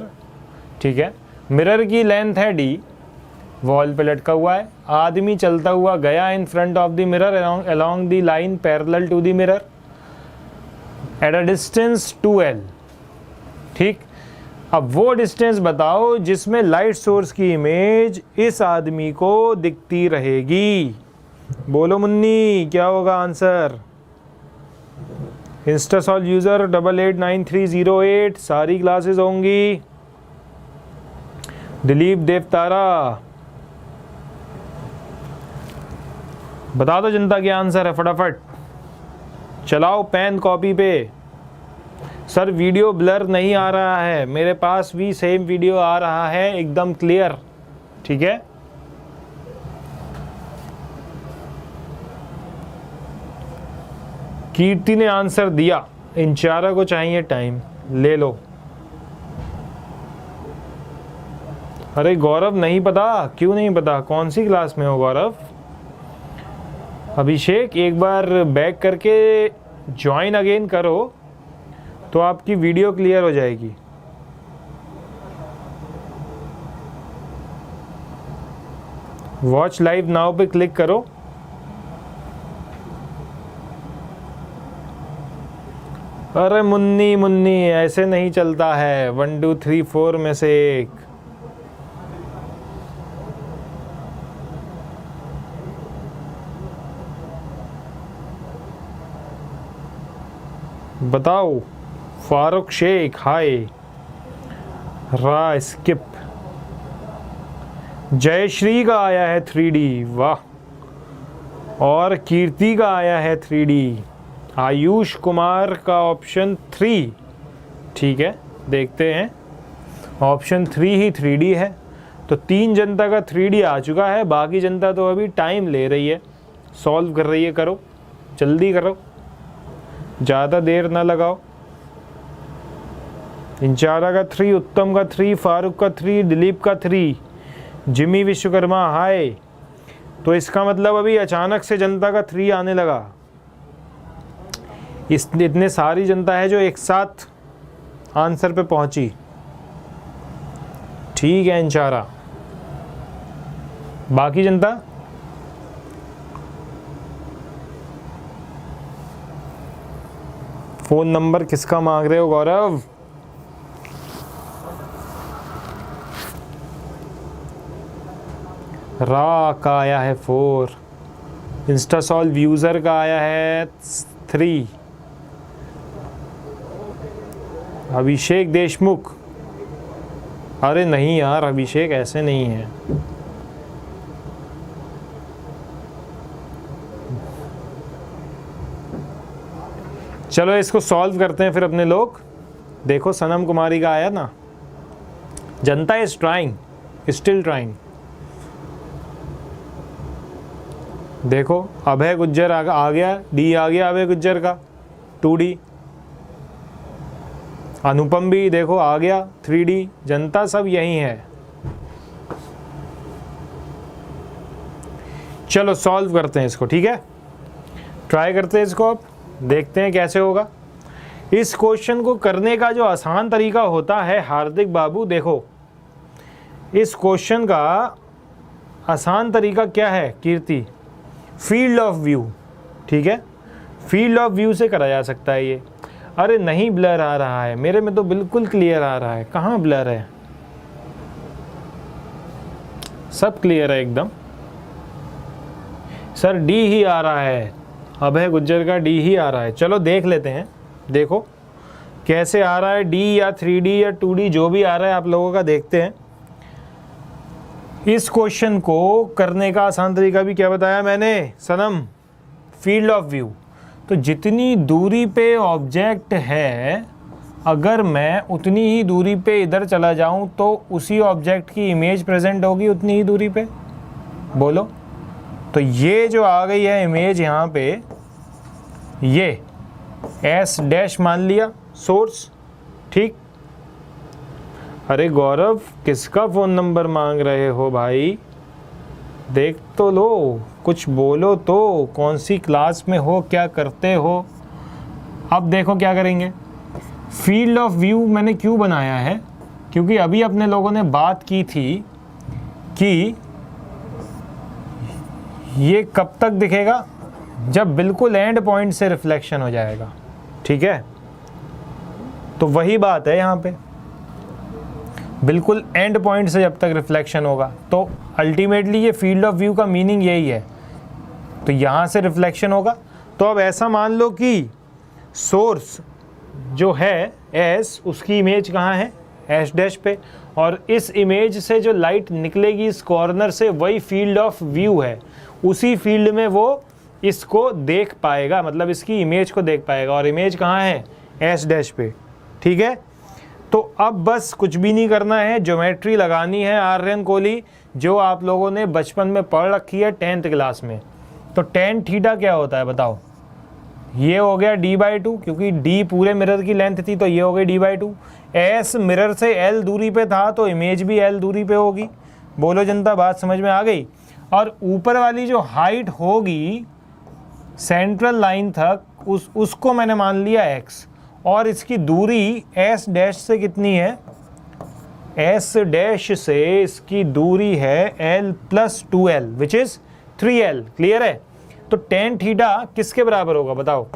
ठीक है, मिरर की लेंथ है D, वॉल पे लटका हुआ है, आदमी चलता हुआ गया in front of the mirror along the line parallel to the mirror at a distance 2L। ठीक, अब वो डिस्टेंस बताओ जिसमें लाइट सोर्स की इमेज इस आदमी को दिखती रहेगी। बोलो मुन्नी, क्या होगा आंसर? इंस्टासॉल यूज़र 889308 सारी क्लासेस होंगी। दिलीप देवतारा बता दो जनता क्या आंसर है, फटाफट चलाओ पेन कॉपी पे। सर वीडियो ब्लर नहीं आ रहा है, मेरे पास भी सेम वीडियो आ रहा है एकदम क्लियर। ठीक है, कीर्ति ने आंसर दिया। इंचारा को चाहिए टाइम, ले लो। अरे गौरव नहीं पता? क्यों नहीं पता? कौन सी क्लास में हो गौरव? अभिषेक एक बार बैक करके ज्वाइन अगेन करो तो आपकी वीडियो क्लियर हो जाएगी। वॉच लाइव नाउ पे क्लिक करो। अरे मुन्नी मुन्नी ऐसे नहीं चलता है, 1 2 3 4 में से एक। बताओ। फारूक शेख हाय। रा स्किप। जयश्री का आया है 3D, वाह। और कीर्ति का आया है 3D। आयुष कुमार का ऑप्शन 3। ठीक है, देखते हैं। ऑप्शन 3 ही 3D है, तो 3 जनता का 3D आ चुका है। बाकी जनता तो अभी टाइम ले रही है, सॉल्व कर रही है। करो जल्दी करो, ज़्यादा देर ना लगाओ। इंचारा का 3, उत्तम का 3, फारूक का 3, दिलीप का 3, जिमी विश्वकर्मा हाय। तो इसका मतलब अभी अचानक से जनता का 3 आने लगा। इतने सारी जनता है जो एक साथ आंसर पे पहुंची। ठीक है इंचारा, बाकी जनता फोन नंबर किसका मांग रहे हो गौरव? रा का आया है 4, इंस्टासॉल्व यूज़र का आया है 3, अभिषेक देशमुख। अरे नहीं यार अभिषेक, ऐसे नहीं है। चलो इसको सॉल्व करते हैं फिर अपने लोग। देखो सनम कुमारी का आया ना। जनता इज ट्राइंग, स्टिल ट्राइंग। देखो अभय गुज्जर आ गया, डी आ गया अभय गुज्जर का 2D। अनुपम भी देखो आ गया 3D। जनता सब यही है। चलो सॉल्व करते हैं इसको, ठीक है, ट्राई करते हैं इसको। अब देखते हैं कैसे होगा। इस क्वेश्चन को करने का जो आसान तरीका होता है हार्दिक बाबू, देखो इस क्वेश्चन का आसान तरीका क्या है कीर्ति? फील्ड ऑफ व्यू, ठीक है, फील्ड ऑफ व्यू से करा जा सकता है ये। अरे नहीं ब्लर आ रहा है, मेरे में तो बिल्कुल क्लियर आ रहा है। कहाँ ब्लर है? सब क्लियर है एकदम। सर डी ही आ रहा है, अभय गुज्जर का डी ही आ रहा है। चलो देख लेते हैं, देखो कैसे आ रहा है, डी या 3D या 2D जो भी आ रहा है आप लोगों का, देखते हैं। इस क्वेश्चन को करने का आसान तरीका भी क्या बताया मैंने सनम? Field of view. तो जितनी दूरी पे ऑब्जेक्ट है, अगर मैं उतनी ही दूरी पे इधर चला जाऊं तो उसी ऑब्जेक्ट की इमेज प्रेजेंट होगी उतनी ही दूरी पे। बोलो, तो ये जो आ गई है इमेज यहाँ पे, ये एस डैश मान लिया सोर्स, ठीक। अरे गौरव, किसका फ़ोन नंबर मांग रहे हो भाई? देख तो लो, कुछ बोलो तो, कौन सी क्लास में हो, क्या करते हो? अब देखो क्या करेंगे। फील्ड ऑफ व्यू मैंने क्यों बनाया है? क्योंकि अभी अपने लोगों ने बात की थी कि ये कब तक दिखेगा, जब बिल्कुल एंड पॉइंट से रिफ्लेक्शन हो जाएगा, ठीक है। तो वही बात है यहाँ पे, बिल्कुल एंड पॉइंट से जब तक रिफ्लेक्शन होगा, तो अल्टीमेटली ये फील्ड ऑफ व्यू का मीनिंग यही है। तो यहाँ से रिफ्लेक्शन होगा। तो अब ऐसा मान लो कि सोर्स जो है एस, उसकी इमेज कहाँ है? एस डैश पे, और इस इमेज से जो लाइट निकलेगी इस कॉर्नर से, वही फील्ड ऑफ व्यू है। उसी फील्ड में वो इसको देख पाएगा, मतलब इसकी इमेज को देख पाएगा, और इमेज कहाँ है? एस डैश पे, ठीक है। तो अब बस कुछ भी नहीं करना है, ज्योमेट्री लगानी है आर्यन कोहली, जो आप लोगों ने बचपन में पढ़ रखी है 10th क्लास में। तो टेन थीटा क्या होता है बताओ? ये हो गया d/2, क्योंकि d पूरे मिरर की लेंथ थी, तो ये हो गई d/2। एस मिरर से l दूरी पे था, तो इमेज भी l दूरी पे होगी। बोलो जनता, बात समझ में आ गई? और ऊपर वाली जो हाइट होगी सेंट्रल लाइन तक, उसको मैंने मान लिया x, और इसकी दूरी s डैश से कितनी है? s डैश से इसकी दूरी है l + 2l which is 3l। Clear है? तो टेन थीटा किसके बराबर होगा बताओ?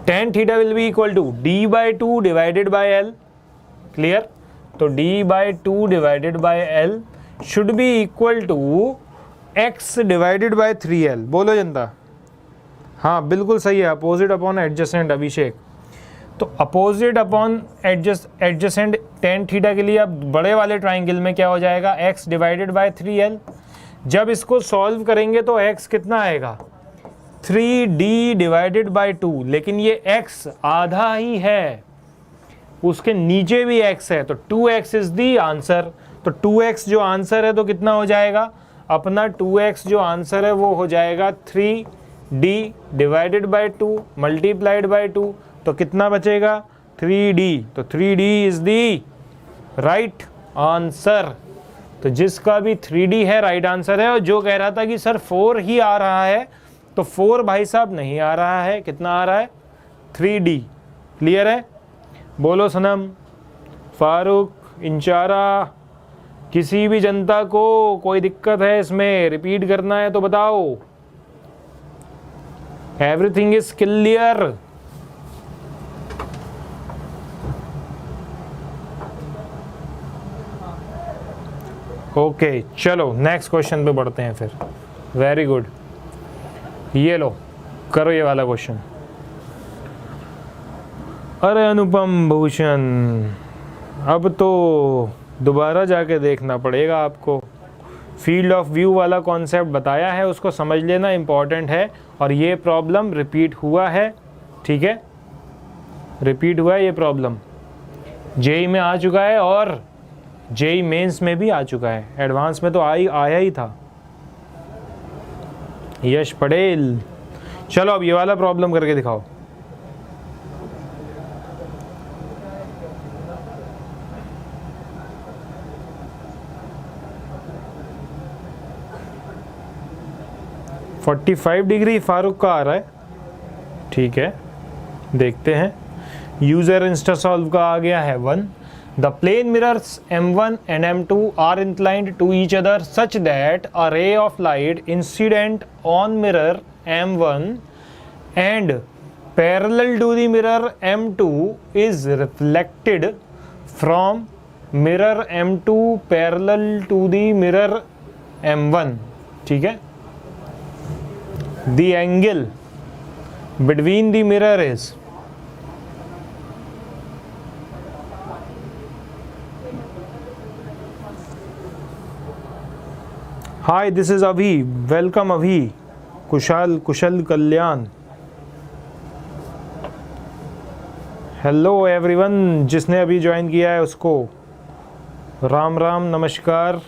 Tan theta will be equal to d/2 divided by l। Clear? तो d/2 divided by l should be equal to x divided by 3l। बोलो जनता। हाँ बिल्कुल सही है, अपोजिट अपॉन एडजेसेंट अभिषेक। तो opposite upon adjacent tan theta के लिए अब बड़े वाले ट्राइंगल में क्या हो जाएगा? x divided by 3l। जब इसको सॉल्व करेंगे तो x कितना आएगा? 3d डिवाइडेड बाय 2, लेकिन ये x आधा ही है, उसके नीचे भी x है, तो 2x इज दी आंसर। तो 2x जो आंसर है तो कितना हो जाएगा? अपना 2x जो आंसर है वो हो जाएगा 3d divided by 2 multiplied by 2, तो कितना बचेगा? 3d। तो 3d is the right answer. तो जिसका भी 3d है राइट आंसर है। और जो कह रहा था कि सर 4 ही आ रहा है, तो 4 भाई साहब नहीं आ रहा है, कितना आ रहा है? 3d। क्लियर है? बोलो सनम, फारूक, इंचारा, किसी भी जनता को कोई दिक्कत है इसमें, रिपीट करना है तो बताओ। Everything is clear? ओके चलो नेक्स्ट क्वेश्चन पे बढ़ते हैं फिर। वेरी गुड, ये लो करो ये वाला क्वेश्चन। अरे अनुपम भूषण, अब तो दोबारा जाके देखना पड़ेगा आपको। फील्ड ऑफ व्यू वाला कॉन्सेप्ट बताया है, उसको समझ लेना इम्पॉर्टेंट है। और ये प्रॉब्लम रिपीट हुआ है, ठीक है, रिपीट हुआ है ये प्रॉब्लम। जेई में आ चुका है और जेई मेंस में भी आ चुका है, एडवांस में तो आया ही था। यश पटेल, चलो अब ये वाला प्रॉब्लम करके दिखाओ। फोर्टी 45 डिग्री फारूक का आ रहा है, ठीक है, देखते हैं। यूज़र इंस्टा सॉल्व का आ गया है 1। The plane mirrors M1 and M2 are inclined to each other such that a ray of light incident on mirror M1 and parallel to the mirror M2 is reflected from mirror M2 parallel to the mirror M1. ठीक है, the angle between the mirror is Hi, this is Abhi. Welcome Abhi. Kusal Kalyan. Hello everyone, जिसने अभी join किया है उसको राम राम नमस्कार.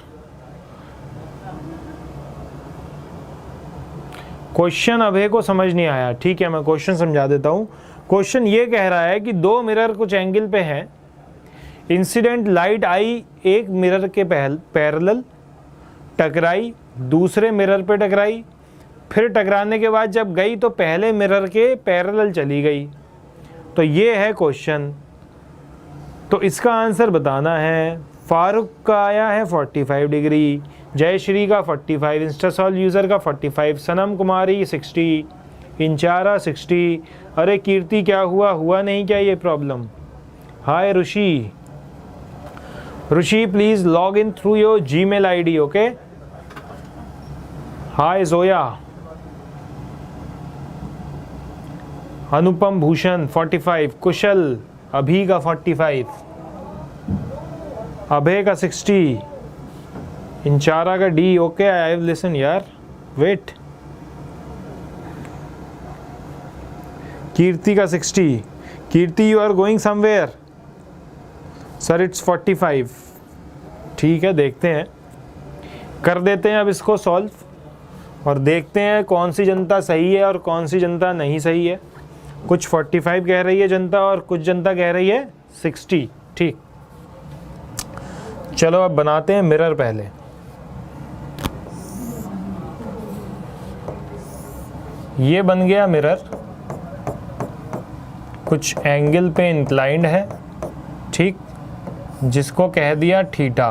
Question अभय को समझ नहीं आया. ठीक है, मैं क्वेश्चन समझा देता हूँ. क्वेश्चन ये कह रहा है कि दो मिरर कुछ एंगल पे हैं. इंसिडेंट लाइट आई एक मिरर के पैरेलल, टकराई, दूसरे मिरर पे टकराई, फिर टकराने के बाद जब गई तो पहले मिरर के पैरेलल चली गई. तो ये है क्वेश्चन. तो इसका आंसर बताना है. फारूक का आया है 45 डिग्री, जयश्री का 45, इंस्टासॉल यूज़र का 45, सनम कुमारी 60, इंचारा 60. अरे कीर्ति क्या हुआ नहीं क्या ये problem? Hi Rishi please log in through your Gmail ID. Okay. Hi Zoya. Anupam Bhushan 45, Kushal, अभी का 45, अभय का 60, इंचारा का D. Okay, I have listen यार. वेट. कीर्ति का 60. Kirti you are going somewhere. Sir it's 45. ठीक है, देखते हैं, कर देते हैं अब इसको सॉल्व और देखते हैं कौन सी जनता सही है और कौन सी जनता नहीं सही है. कुछ 45 कह रही है जनता और कुछ जनता कह रही है 60. ठीक, चलो अब बनाते हैं मिरर. पहले ये बन गया मिरर, कुछ एंगल पे इंक्लाइंड है. ठीक, जिसको कह दिया थीटा.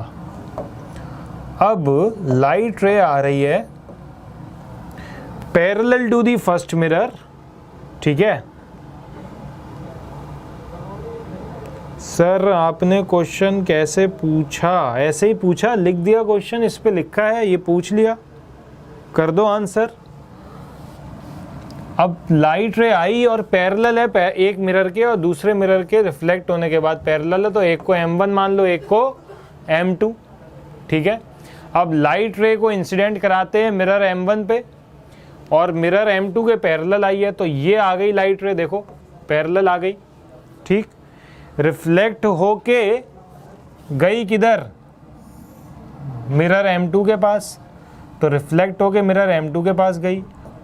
अब लाइट रे आ रही है parallel to the first mirror. ठीक है सर, आपने क्वेश्चन कैसे पूछा? ऐसे ही पूछा, लिख दिया क्वेश्चन, इस पे लिखा है, ये पूछ लिया, कर दो आंसर. अब लाइट रे आई और पैरेलल है एक मिरर के और दूसरे मिरर के रिफ्लेक्ट होने के बाद पैरेलल है, तो एक को M1 मान लो, एक को M2. ठीक है, अब लाइट रे को इंसिडेंट कराते हैं मिरर M1 पे और मिरर M2 के पैरेलल आई है, तो ये आ गई लाइट रे, देखो पैरेलल आ गई. ठीक, रिफ्लेक्ट होके गई किधर? मिरर M2 के पास. तो रिफ्लेक्ट होके मिरर M2 के पास गई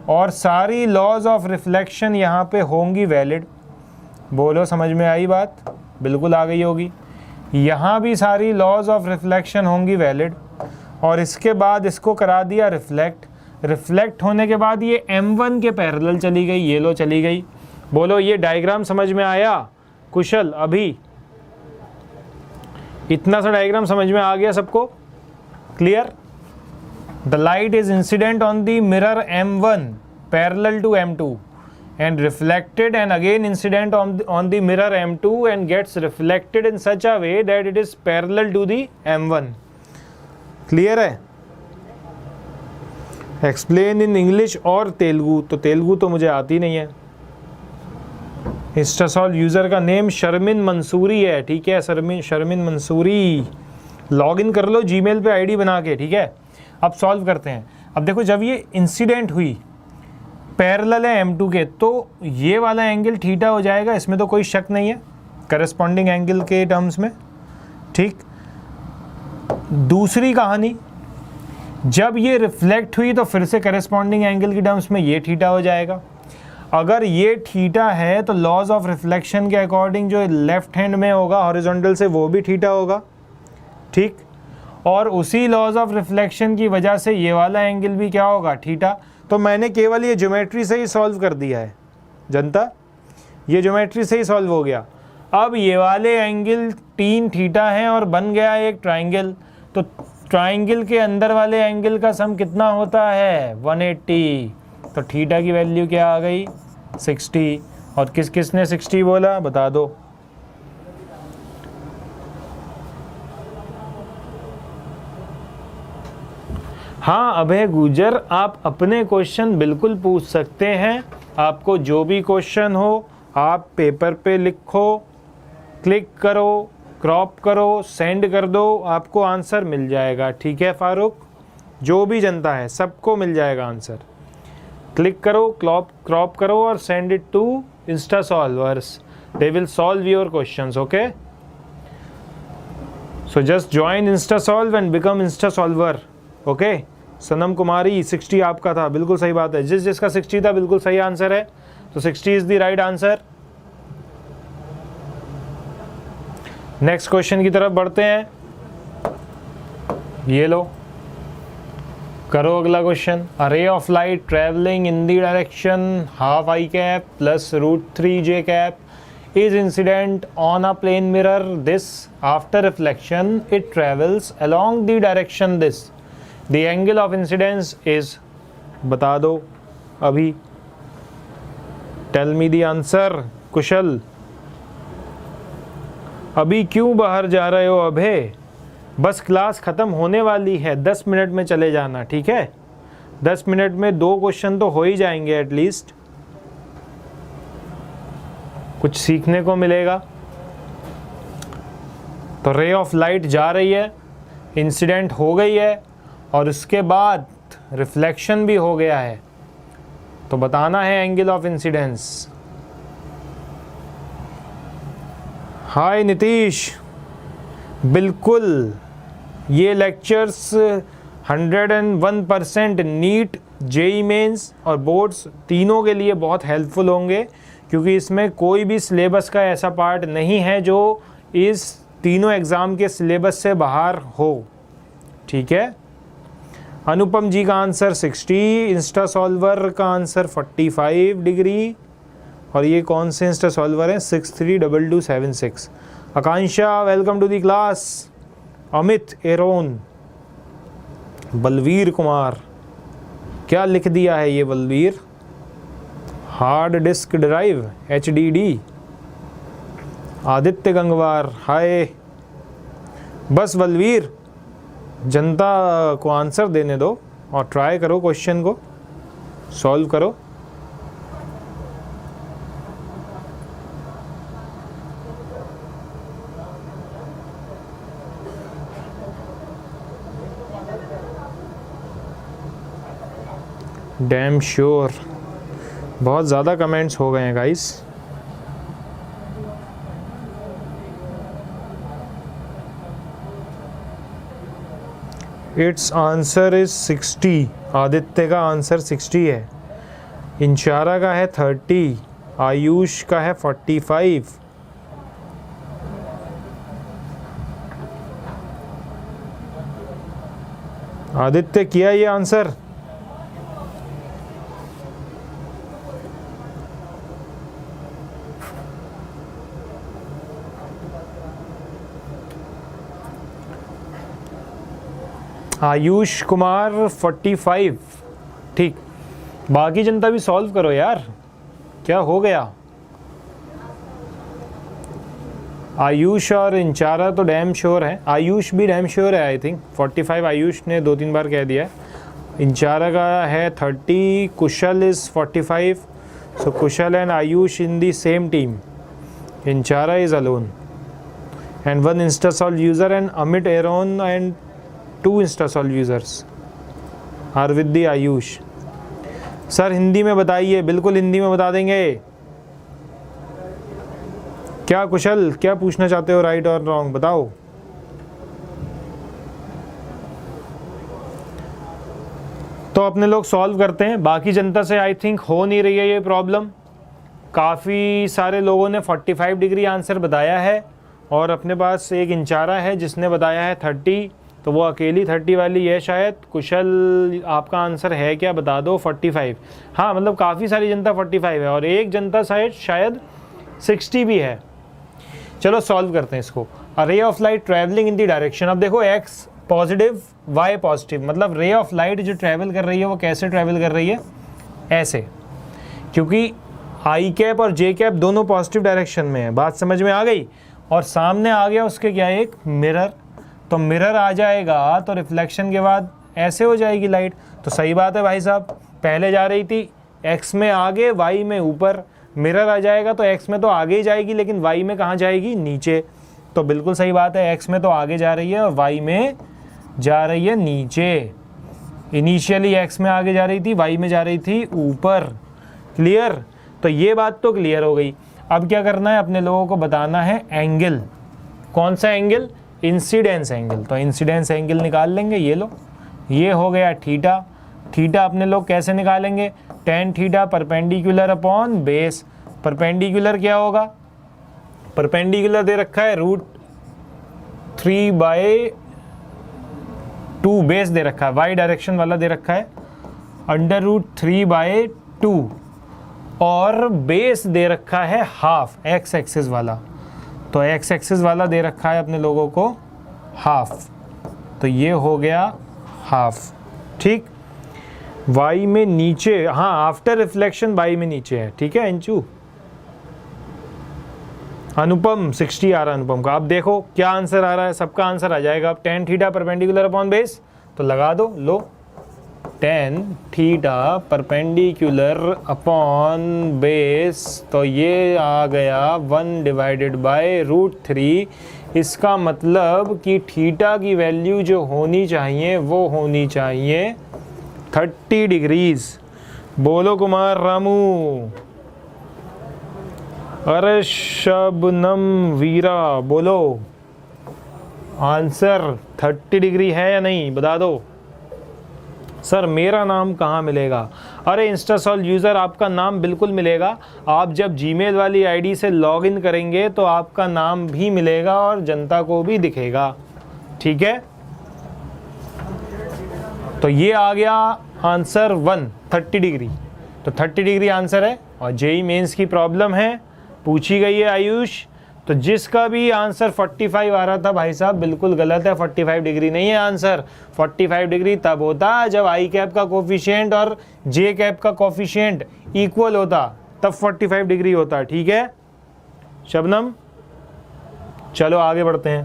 और सारी लॉज ऑफ रिफ्लेक्शन यहाँ पे होंगी वैलिड. बोलो समझ में आई बात? बिल्कुल आ गई होगी. यहाँ भी सारी लॉज ऑफ रिफ्लेक्शन होंगी वैलिड और इसके बाद इसको करा दिया रिफ्लेक्ट होने के बाद ये M1 के पैरेलल चली गई. ये लो चली गई. बोलो ये डायग्राम समझ में आया? कुशल, अभी इतना सा डायग्राम समझ में आ गया सबको? Clear? The light is incident on the mirror M1 parallel to M2 and reflected and again incident on the mirror M2 and gets reflected in such a way that it is parallel to the M1. Clear है? Explain in English और तेलुगु. तो तेलुगु तो मुझे आती नहीं है. इंस्टासॉल user का name Sharmin Mansuri है. ठीक है, शर्मिन मंसूरी, लॉग इन कर लो जीमेल पे आईडी बना के. ठीक है, अब सॉल्व करते हैं. अब देखो, जब ये इंसिडेंट हुई पैरेलल है M2 के, तो ये वाला एंगल थीटा हो जाएगा, इसमें तो कोई शक नहीं है करस्पॉन्डिंग एंगल के टर्म्स में. ठीक, दूसरी कहानी, जब ये रिफ्लेक्ट हुई तो फिर से करस्पॉन्डिंग एंगल की टर्म्स में ये थीटा हो जाएगा. अगर ये थीटा है तो लॉज ऑफ रिफ्लेक्शन के अकॉर्डिंग जो लेफ्ट हैंड में होगा हॉरिजॉन्टल से, वो भी थीटा होगा. ठीक, और उसी लॉज ऑफ रिफ्लेक्शन की वजह से ये वाला एंगल भी क्या होगा? थीटा. तो मैंने केवल ये ज्योमेट्री से ही सॉल्व कर दिया है जनता, ये ज्योमेट्री से ही सॉल्व हो गया. अब ये वाले एंगल 3 थीटा हैं और बन गया एक ट्राइंगल, तो ट्राइंगल के अंदर वाले एंगल का सम कितना होता है 180। तो थीटा की वैल्यू क्या आ गई 60। और किस किस ने 60 बोला बता दो। हाँ अभय गुजर, आप अपने क्वेश्चन बिल्कुल पूछ सकते हैं। आपको जो भी क्वेश्चन हो आप पेपर पे लिखो, क्लिक करो, क्रॉप करो, सेंड कर दो, आपको आंसर मिल जाएगा। ठीक है फारूक, जो भी जनता है सबको मिल जाएगा आंसर। क्लिक करो, क्रॉप करो और send it to Instasolvers, they will solve your questions. Okay, so just join Instasolv and become Instasolver. Okay, Sanam Kumari 60 आपका था, बिल्कुल सही बात है। जिसका 60 था बिल्कुल सही आंसर है, तो 60 is the right answer. Next question की तरफ बढ़ते हैं। ये लो, करो अगला question. A ray of light travelling in the direction half I cap plus √3 J cap is incident on a plane mirror this. After reflection it travels along the direction this. The angle of incidence is, बता दो अभी, tell me the answer। कुशल, अभी क्यों बाहर जा रहे हो अभय? बस क्लास ख़त्म होने वाली है, 10 मिनट में चले जाना। ठीक है, 10 मिनट में 2 क्वेश्चन तो हो ही जाएंगे एटलीस्ट, कुछ सीखने को मिलेगा। तो रे ऑफ लाइट जा रही है, इंसिडेंट हो गई है और उसके बाद रिफ्लेक्शन भी हो गया है, तो बताना है एंगल ऑफ इंसिडेंस। हाय नीतीश, बिल्कुल ये लेक्चर्स 101% नीट, जेई मेंस और बोर्ड्स तीनों के लिए बहुत हेल्पफुल होंगे, क्योंकि इसमें कोई भी सिलेबस का ऐसा पार्ट नहीं है जो इस तीनों एग्ज़ाम के सिलेबस से बाहर हो। ठीक है, अनुपम जी का आंसर 60, इंस्टा सॉल्वर का आंसर 45 डिग्री, और ये कौन से इंस्टा सॉल्वर हैं 632276। Akanksha welcome to the class. Amit Aaron, Balveer Kumar, क्या लिख दिया है ये Balveer? Hard disk drive HDD। Aditya Gangwar hi. बस बलवीर, जनता को आंसर देने दो और ट्राई करो, क्वेश्चन को सॉल्व करो। डैम श्योर, बहुत ज़्यादा कमेंट्स हो गए हैं guys. It's answer is 60। Aditya का आंसर 60 है, इंशारा का है 30, आयुष का है 45। आदित्य किया ये आंसर? आयुष कुमार 45। ठीक, बाकी जनता भी सॉल्व करो यार, क्या हो गया? आयुष और इंचारा तो डैम श्योर है, आयुष भी डैम श्योर है। आई थिंक 45 आयुष ने 2-3 बार कह दिया है। इंचारा का है 30, Kushal is 45। So Kushal and Ayush in the same team, Inchara is alone and 1 Instasolv user and Amit Aaron and 2 Instasolv users are with the Ayush. Sir Hindi में बताइए, बिल्कुल हिंदी में बता देंगे। क्या कुशल, क्या पूछना चाहते हो, राइट और रॉन्ग बताओ। तो अपने लोग सॉल्व करते हैं, बाकी जनता से आई थिंक हो नहीं रही है ये प्रॉब्लम। काफ़ी सारे लोगों ने 45 डिग्री आंसर बताया है और अपने पास एक इंचारा है जिसने बताया है 30, तो वो अकेली 30 वाली है शायद। कुशल आपका आंसर है क्या बता दो? 45। हाँ मतलब काफ़ी सारी जनता 45 है और एक जनता शायद 60 भी है। चलो सॉल्व करते हैं इसको। A ray of light travelling in the direction, अब देखो x पॉजिटिव y पॉजिटिव, मतलब रे ऑफ लाइट जो ट्रैवल कर रही है वो कैसे ट्रैवल कर रही है, ऐसे, क्योंकि आई कैप और जे कैप दोनों पॉजिटिव डायरेक्शन में है। बात समझ में आ गई। और सामने आ गया उसके क्या है, एक मिरर, तो मिरर आ जाएगा तो रिफ्लेक्शन के बाद ऐसे हो जाएगी लाइट। तो सही बात है भाई साहब, पहले जा रही थी x में आगे y में ऊपर, मिरर आ जाएगा तो x में तो आगे ही जाएगी लेकिन y में कहाँ जाएगी, नीचे। तो बिल्कुल सही बात है, x में तो आगे जा रही है और y में जा रही है नीचे। इनिशियली x में आगे जा रही थी, y में जा रही थी ऊपर। क्लियर, तो ये बात तो क्लियर हो गई। अब क्या करना है, अपने लोगों को बताना है एंगल। कौन सा एंगल, इंसिडेंस एंगल। तो इंसिडेंस एंगल निकाल लेंगे, ये लो, ये हो गया थीटा। थीटा अपने लोग कैसे निकालेंगे, ten theta perpendicular upon base. Perpendicular क्या होगा, परपेंडिकुलर दे रखा है √3/2, बेस दे रखा है, y डायरेक्शन वाला दे रखा है √3/2, और बेस दे रखा है हाफ, x एक्सिस वाला। तो x एक्सिस वाला दे रखा है अपने लोगों को हाफ, तो ये हो गया हाफ। ठीक, y में नीचे, हाँ आफ्टर रिफ्लेक्शन y में नीचे है। ठीक है अंशु, अनुपम 60 आ रहा है अनुपम का। अब देखो क्या आंसर आ रहा है, सबका आंसर आ जाएगा। अब tan theta perpendicular upon base, तो लगा दो, लो tan theta perpendicular upon base, तो ये आ गया 1/√3। इसका मतलब कि थीटा की वैल्यू जो होनी चाहिए वो होनी चाहिए 30 डिग्रीज। बोलो कुमार रामू, अरे शबनम वीरा, बोलो आंसर 30 डिग्री है या नहीं, बता दो। सर मेरा नाम कहाँ मिलेगा, अरे इंस्टासॉल यूज़र आपका नाम बिल्कुल मिलेगा। आप जब जीमेल वाली आईडी से लॉगिन करेंगे तो आपका नाम भी मिलेगा और जनता को भी दिखेगा। ठीक है, तो ये आ गया आंसर 30 डिग्री। तो 30 डिग्री आंसर है। और जेई मेंस की प्रॉब्लम है, पूछी गई है आयुष, तो जिसका भी आंसर 45 आ रहा था भाई साहब बिल्कुल गलत है। 45 डिग्री नहीं है आंसर। 45 डिग्री तब होता जब आई कैप का कोफिशिएंट और जे कैप का कोफिशिएंट इक्वल होता, तब 45 डिग्री होता। ठीक है शबनम, चलो आगे बढ़ते हैं।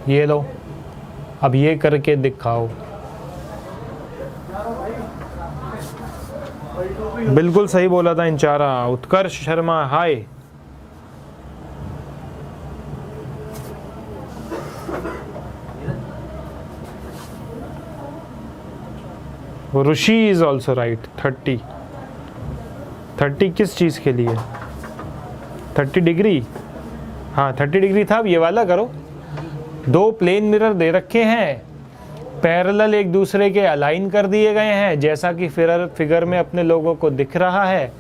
ये लो, अब ये करके दिखाओ। बिल्कुल सही बोला था इंचारा। उत्कर्ष शर्मा हाय। ऋषि इज ऑल्सो राइट। 30 किस चीज़ के लिए, 30 डिग्री, हाँ 30 डिग्री था। अब ये वाला करो, दो प्लेन मिरर दे रखे हैं, पैरेलल एक दूसरे के अलाइन कर दिए गए हैं जैसा कि फिगर में अपने लोगों को दिख रहा है।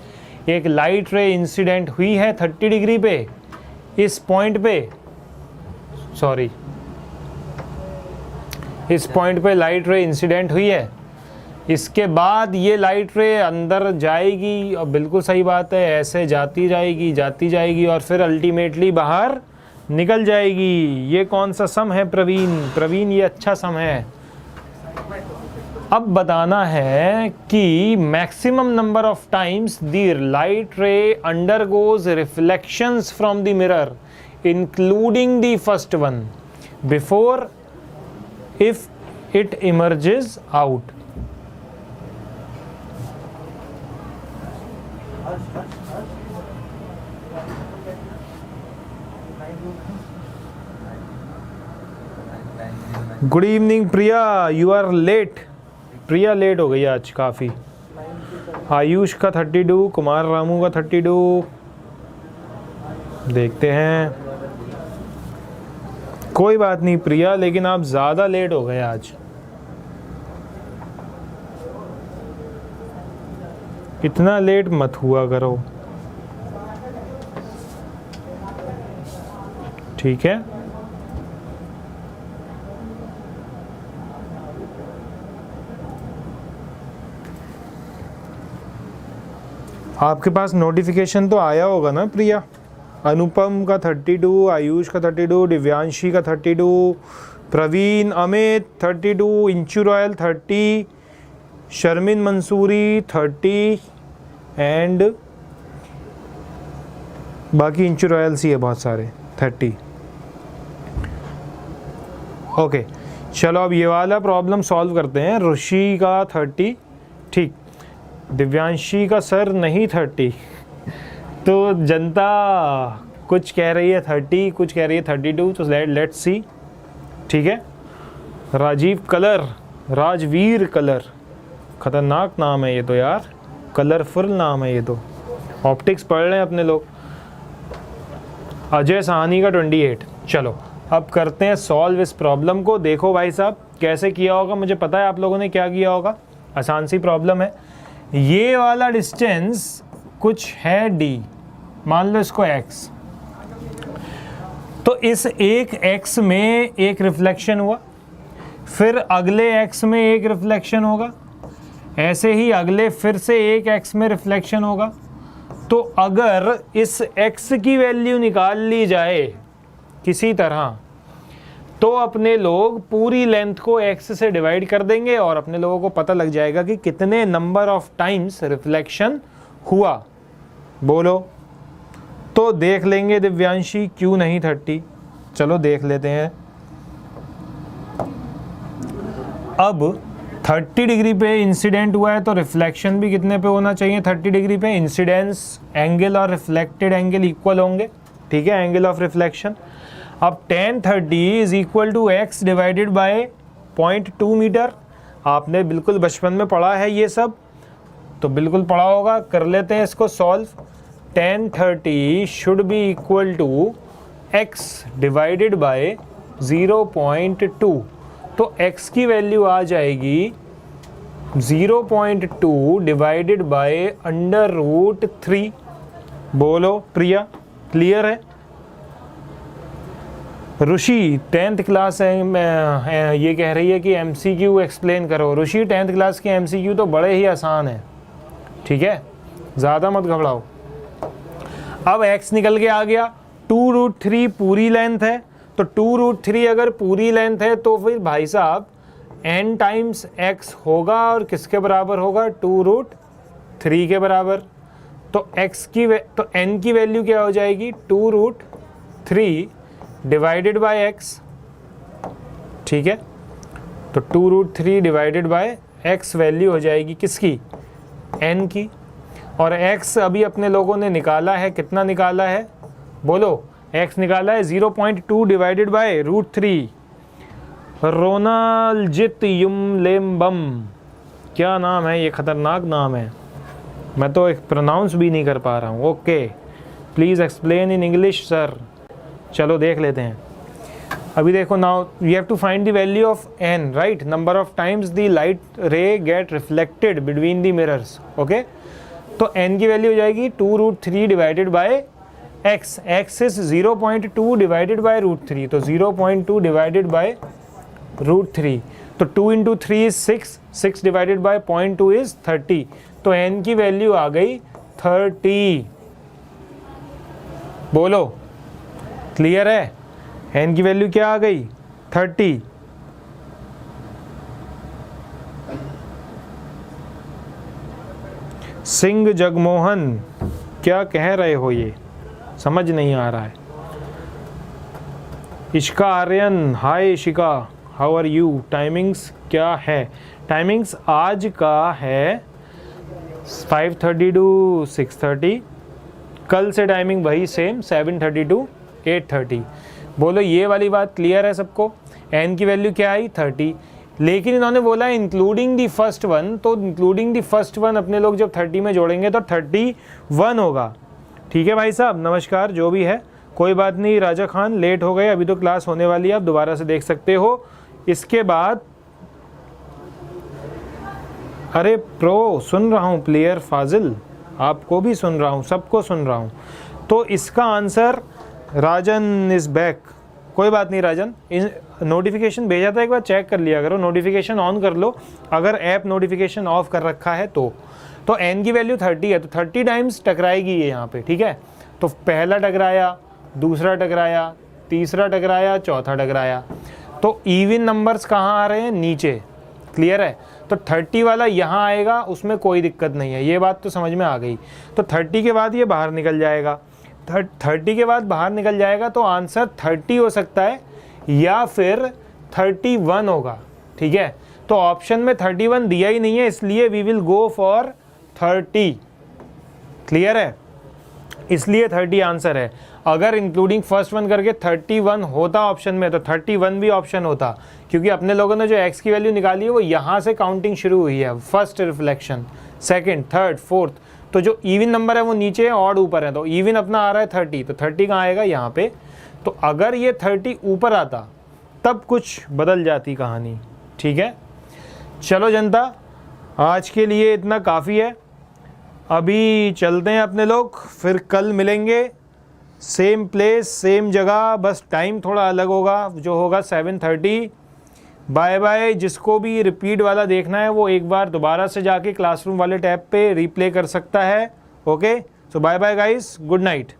एक लाइट रे इंसिडेंट हुई है 30 डिग्री पे, इस पॉइंट पे, सॉरी इस पॉइंट पे लाइट रे इंसिडेंट हुई है। इसके बाद ये लाइट रे अंदर जाएगी और बिल्कुल सही बात है, ऐसे जाती जाएगी और फिर अल्टीमेटली बाहर निकल जाएगी। ये कौन सा सम है प्रवीण, ये अच्छा सम है। अब बताना है कि maximum number of times the light ray undergoes reflections from the mirror including the first one before if it emerges out. Good evening Priya, you are late. Priya late हो गई आज काफ़ी। आयुष का 32, कुमार रामू का 32। देखते हैं, कोई बात नहीं प्रिया, लेकिन आप ज़्यादा लेट हो गए आज। इतना लेट मत हुआ करो, ठीक है। आपके पास नोटिफिकेशन तो आया होगा ना प्रिया, अनुपम का 32, आयुष का 32, दिव्यांशी का 32, प्रवीण, अमित 32, इंचू रॉयल 30, शर्मिन मंसूरी 30 एंड बाकी इंचू रॉयल्स ही है बहुत सारे 30। ओके चलो अब ये वाला प्रॉब्लम सॉल्व करते हैं। ऋषि का 30, ठीक, दिव्यांशी का सर नहीं 30, तो जनता कुछ कह रही है 30, कुछ कह रही है 32, तो लेट्स सी, ठीक है। राजीव कलर, राजवीर कलर, खतरनाक नाम है ये तो यार, कलरफुल नाम है ये तो, ऑप्टिक्स पढ़ रहे हैं अपने लोग। अजय साहनी का 28। चलो अब करते हैं सॉल्व इस प्रॉब्लम को। देखो भाई साहब कैसे किया होगा, मुझे पता है आप लोगों ने क्या किया होगा। आसान सी प्रॉब्लम है। ये वाला डिस्टेंस कुछ है d, मान लो इसको x, तो इस एक x में एक रिफ्लेक्शन हुआ, फिर अगले x में एक रिफ्लेक्शन होगा, ऐसे ही अगले फिर से एक x में रिफ्लेक्शन होगा। तो अगर इस x की वैल्यू निकाल ली जाए किसी तरह, तो अपने लोग पूरी लेंथ को x से डिवाइड कर देंगे और अपने लोगों को पता लग जाएगा कि कितने नंबर ऑफ टाइम्स रिफ्लेक्शन हुआ। बोलो, तो देख लेंगे दिव्यांशी, क्यों नहीं 30। चलो देख लेते हैं। अब 30 डिग्री पे इंसिडेंट हुआ है तो रिफ्लेक्शन भी कितने पे होना चाहिए? 30 डिग्री पे। इंसिडेंस एंगल और रिफ्लेक्टेड एंगल इक्वल होंगे, ठीक है, एंगल ऑफ रिफ्लेक्शन। अब tan 30 is equal to x divided by 0.2 metre. आपने बिल्कुल बचपन में पढ़ा है ये सब, तो बिल्कुल पढ़ा होगा। कर लेते हैं इसको solve. tan 30 should be equal to x divided by 0.2, तो x की वैल्यू आ जाएगी 0.2 डिवाइडेड बाय √3। बोलो प्रिया, क्लियर है? ऋषि 10th क्लास है, ये कह रही है कि MCQ एक्सप्लेन करो। ऋषि 10th क्लास के MCQ तो बड़े ही आसान है, ठीक है, ज़्यादा मत घबराओ। अब x निकल के आ गया, 2√3 पूरी लेंथ है, तो 2√3 अगर पूरी लेंथ है तो फिर भाई साहब n टाइम्स x होगा, और किसके बराबर होगा? 2√3 के बराबर। तो तो n की वैल्यू क्या हो जाएगी? 2√3 डिवाइडेड बाय x, ठीक है। तो 2√3 डिवाइडेड बाय x वैल्यू हो जाएगी किसकी? n की। और x अभी अपने लोगों ने निकाला है, कितना निकाला है? बोलो, x निकाला है 0.2 डिवाइडेड बाय √3। रोनालजित युमलेम्बम, क्या नाम है ये, खतरनाक नाम है, मैं तो प्रोनाउंस भी नहीं कर पा रहा हूँ। Okay, please explain in English sir. चलो देख लेते हैं। अभी देखो, now we have to find the value of n, right, number of times the light ray get reflected between the mirrors. Okay, तो n की वैल्यू हो जाएगी 2√3 divided by x। x is 0.2 divided by √3, तो 0.2 divided by √3, तो 2 into 3 is 6, 6 divided by 0.2 is 30, तो n की value आ गई 30। बोलो, क्लियर है? n की वैल्यू क्या आ गई? 30। सिंह जगमोहन, क्या कह रहे हो, ये समझ नहीं आ रहा है। Ishika Aryan, hi Ishika, how are you? Timings क्या है? टाइमिंग्स आज का है 5:30 to 6:30, कल से टाइमिंग वही सेम 7:30 to 8:30। बोलो, ये वाली बात क्लियर है सबको? n की वैल्यू क्या आई? 30, लेकिन इन्होंने बोला इंक्लूडिंग दी फर्स्ट वन, तो इंक्लूडिंग दी फर्स्ट वन अपने लोग जब 30 में जोड़ेंगे तो 31 होगा। ठीक है भाई साहब, नमस्कार, जो भी है कोई बात नहीं। राजा खान, लेट हो गए, अभी तो क्लास होने वाली है, आप दोबारा से देख सकते हो। इसके बाद अरे प्रो सुन रहा हूँ, प्लेयर फाजिल आपको भी सुन रहा हूँ, सबको सुन रहा हूँ। तो इसका आंसर राजन इज बैक। कोई बात नहीं राजन, नोटिफिकेशन भेजा था, एक बार चेक कर लिया करो, नोटिफिकेशन ऑन कर लो अगर ऐप नोटिफिकेशन ऑफ कर रखा है तो n की वैल्यू 30 है, तो 30 टाइम्स टकराएगी ये यहाँ पे, ठीक है। तो पहला टकराया, दूसरा टकराया, तीसरा टकराया, चौथा टकराया। तो इवन नंबर्स कहाँ आ रहे हैं? नीचे। क्लियर है? तो 30 वाला यहाँ आएगा, उसमें कोई दिक्कत नहीं है, ये बात तो समझ में आ गई। तो 30 के बाद ये बाहर निकल जाएगा, 30 के बाद बाहर निकल जाएगा, तो आंसर 30 हो सकता है या फिर 31 होगा। ठीक है, तो ऑप्शन में 31 दिया ही नहीं है, इसलिए we will go for 30। Clear है? इसलिए 30 आंसर है। अगर इंक्लूडिंग फर्स्ट वन करके 31 होता ऑप्शन में, तो 31 भी ऑप्शन होता, क्योंकि अपने लोगों ने जो x की वैल्यू निकाली है वो यहाँ से काउंटिंग शुरू हुई है, first reflection, second, third, fourth. तो जो इवन नंबर है वो नीचे है, ऑड ऊपर है, तो इवन अपना आ रहा है 30, तो 30 कहाँ आएगा? यहाँ पे। तो अगर ये 30 ऊपर आता तब कुछ बदल जाती कहानी। ठीक है, चलो जनता, आज के लिए इतना काफ़ी है, अभी चलते हैं अपने लोग, फिर कल मिलेंगे, सेम प्लेस सेम जगह, बस टाइम थोड़ा अलग होगा, जो होगा 7:30। Bye bye. जिसको भी रिपीट वाला देखना है वो एक बार दोबारा से जाके क्लासरूम वाले टैब पे रिप्ले कर सकता है। Okay, so bye bye guys, good night.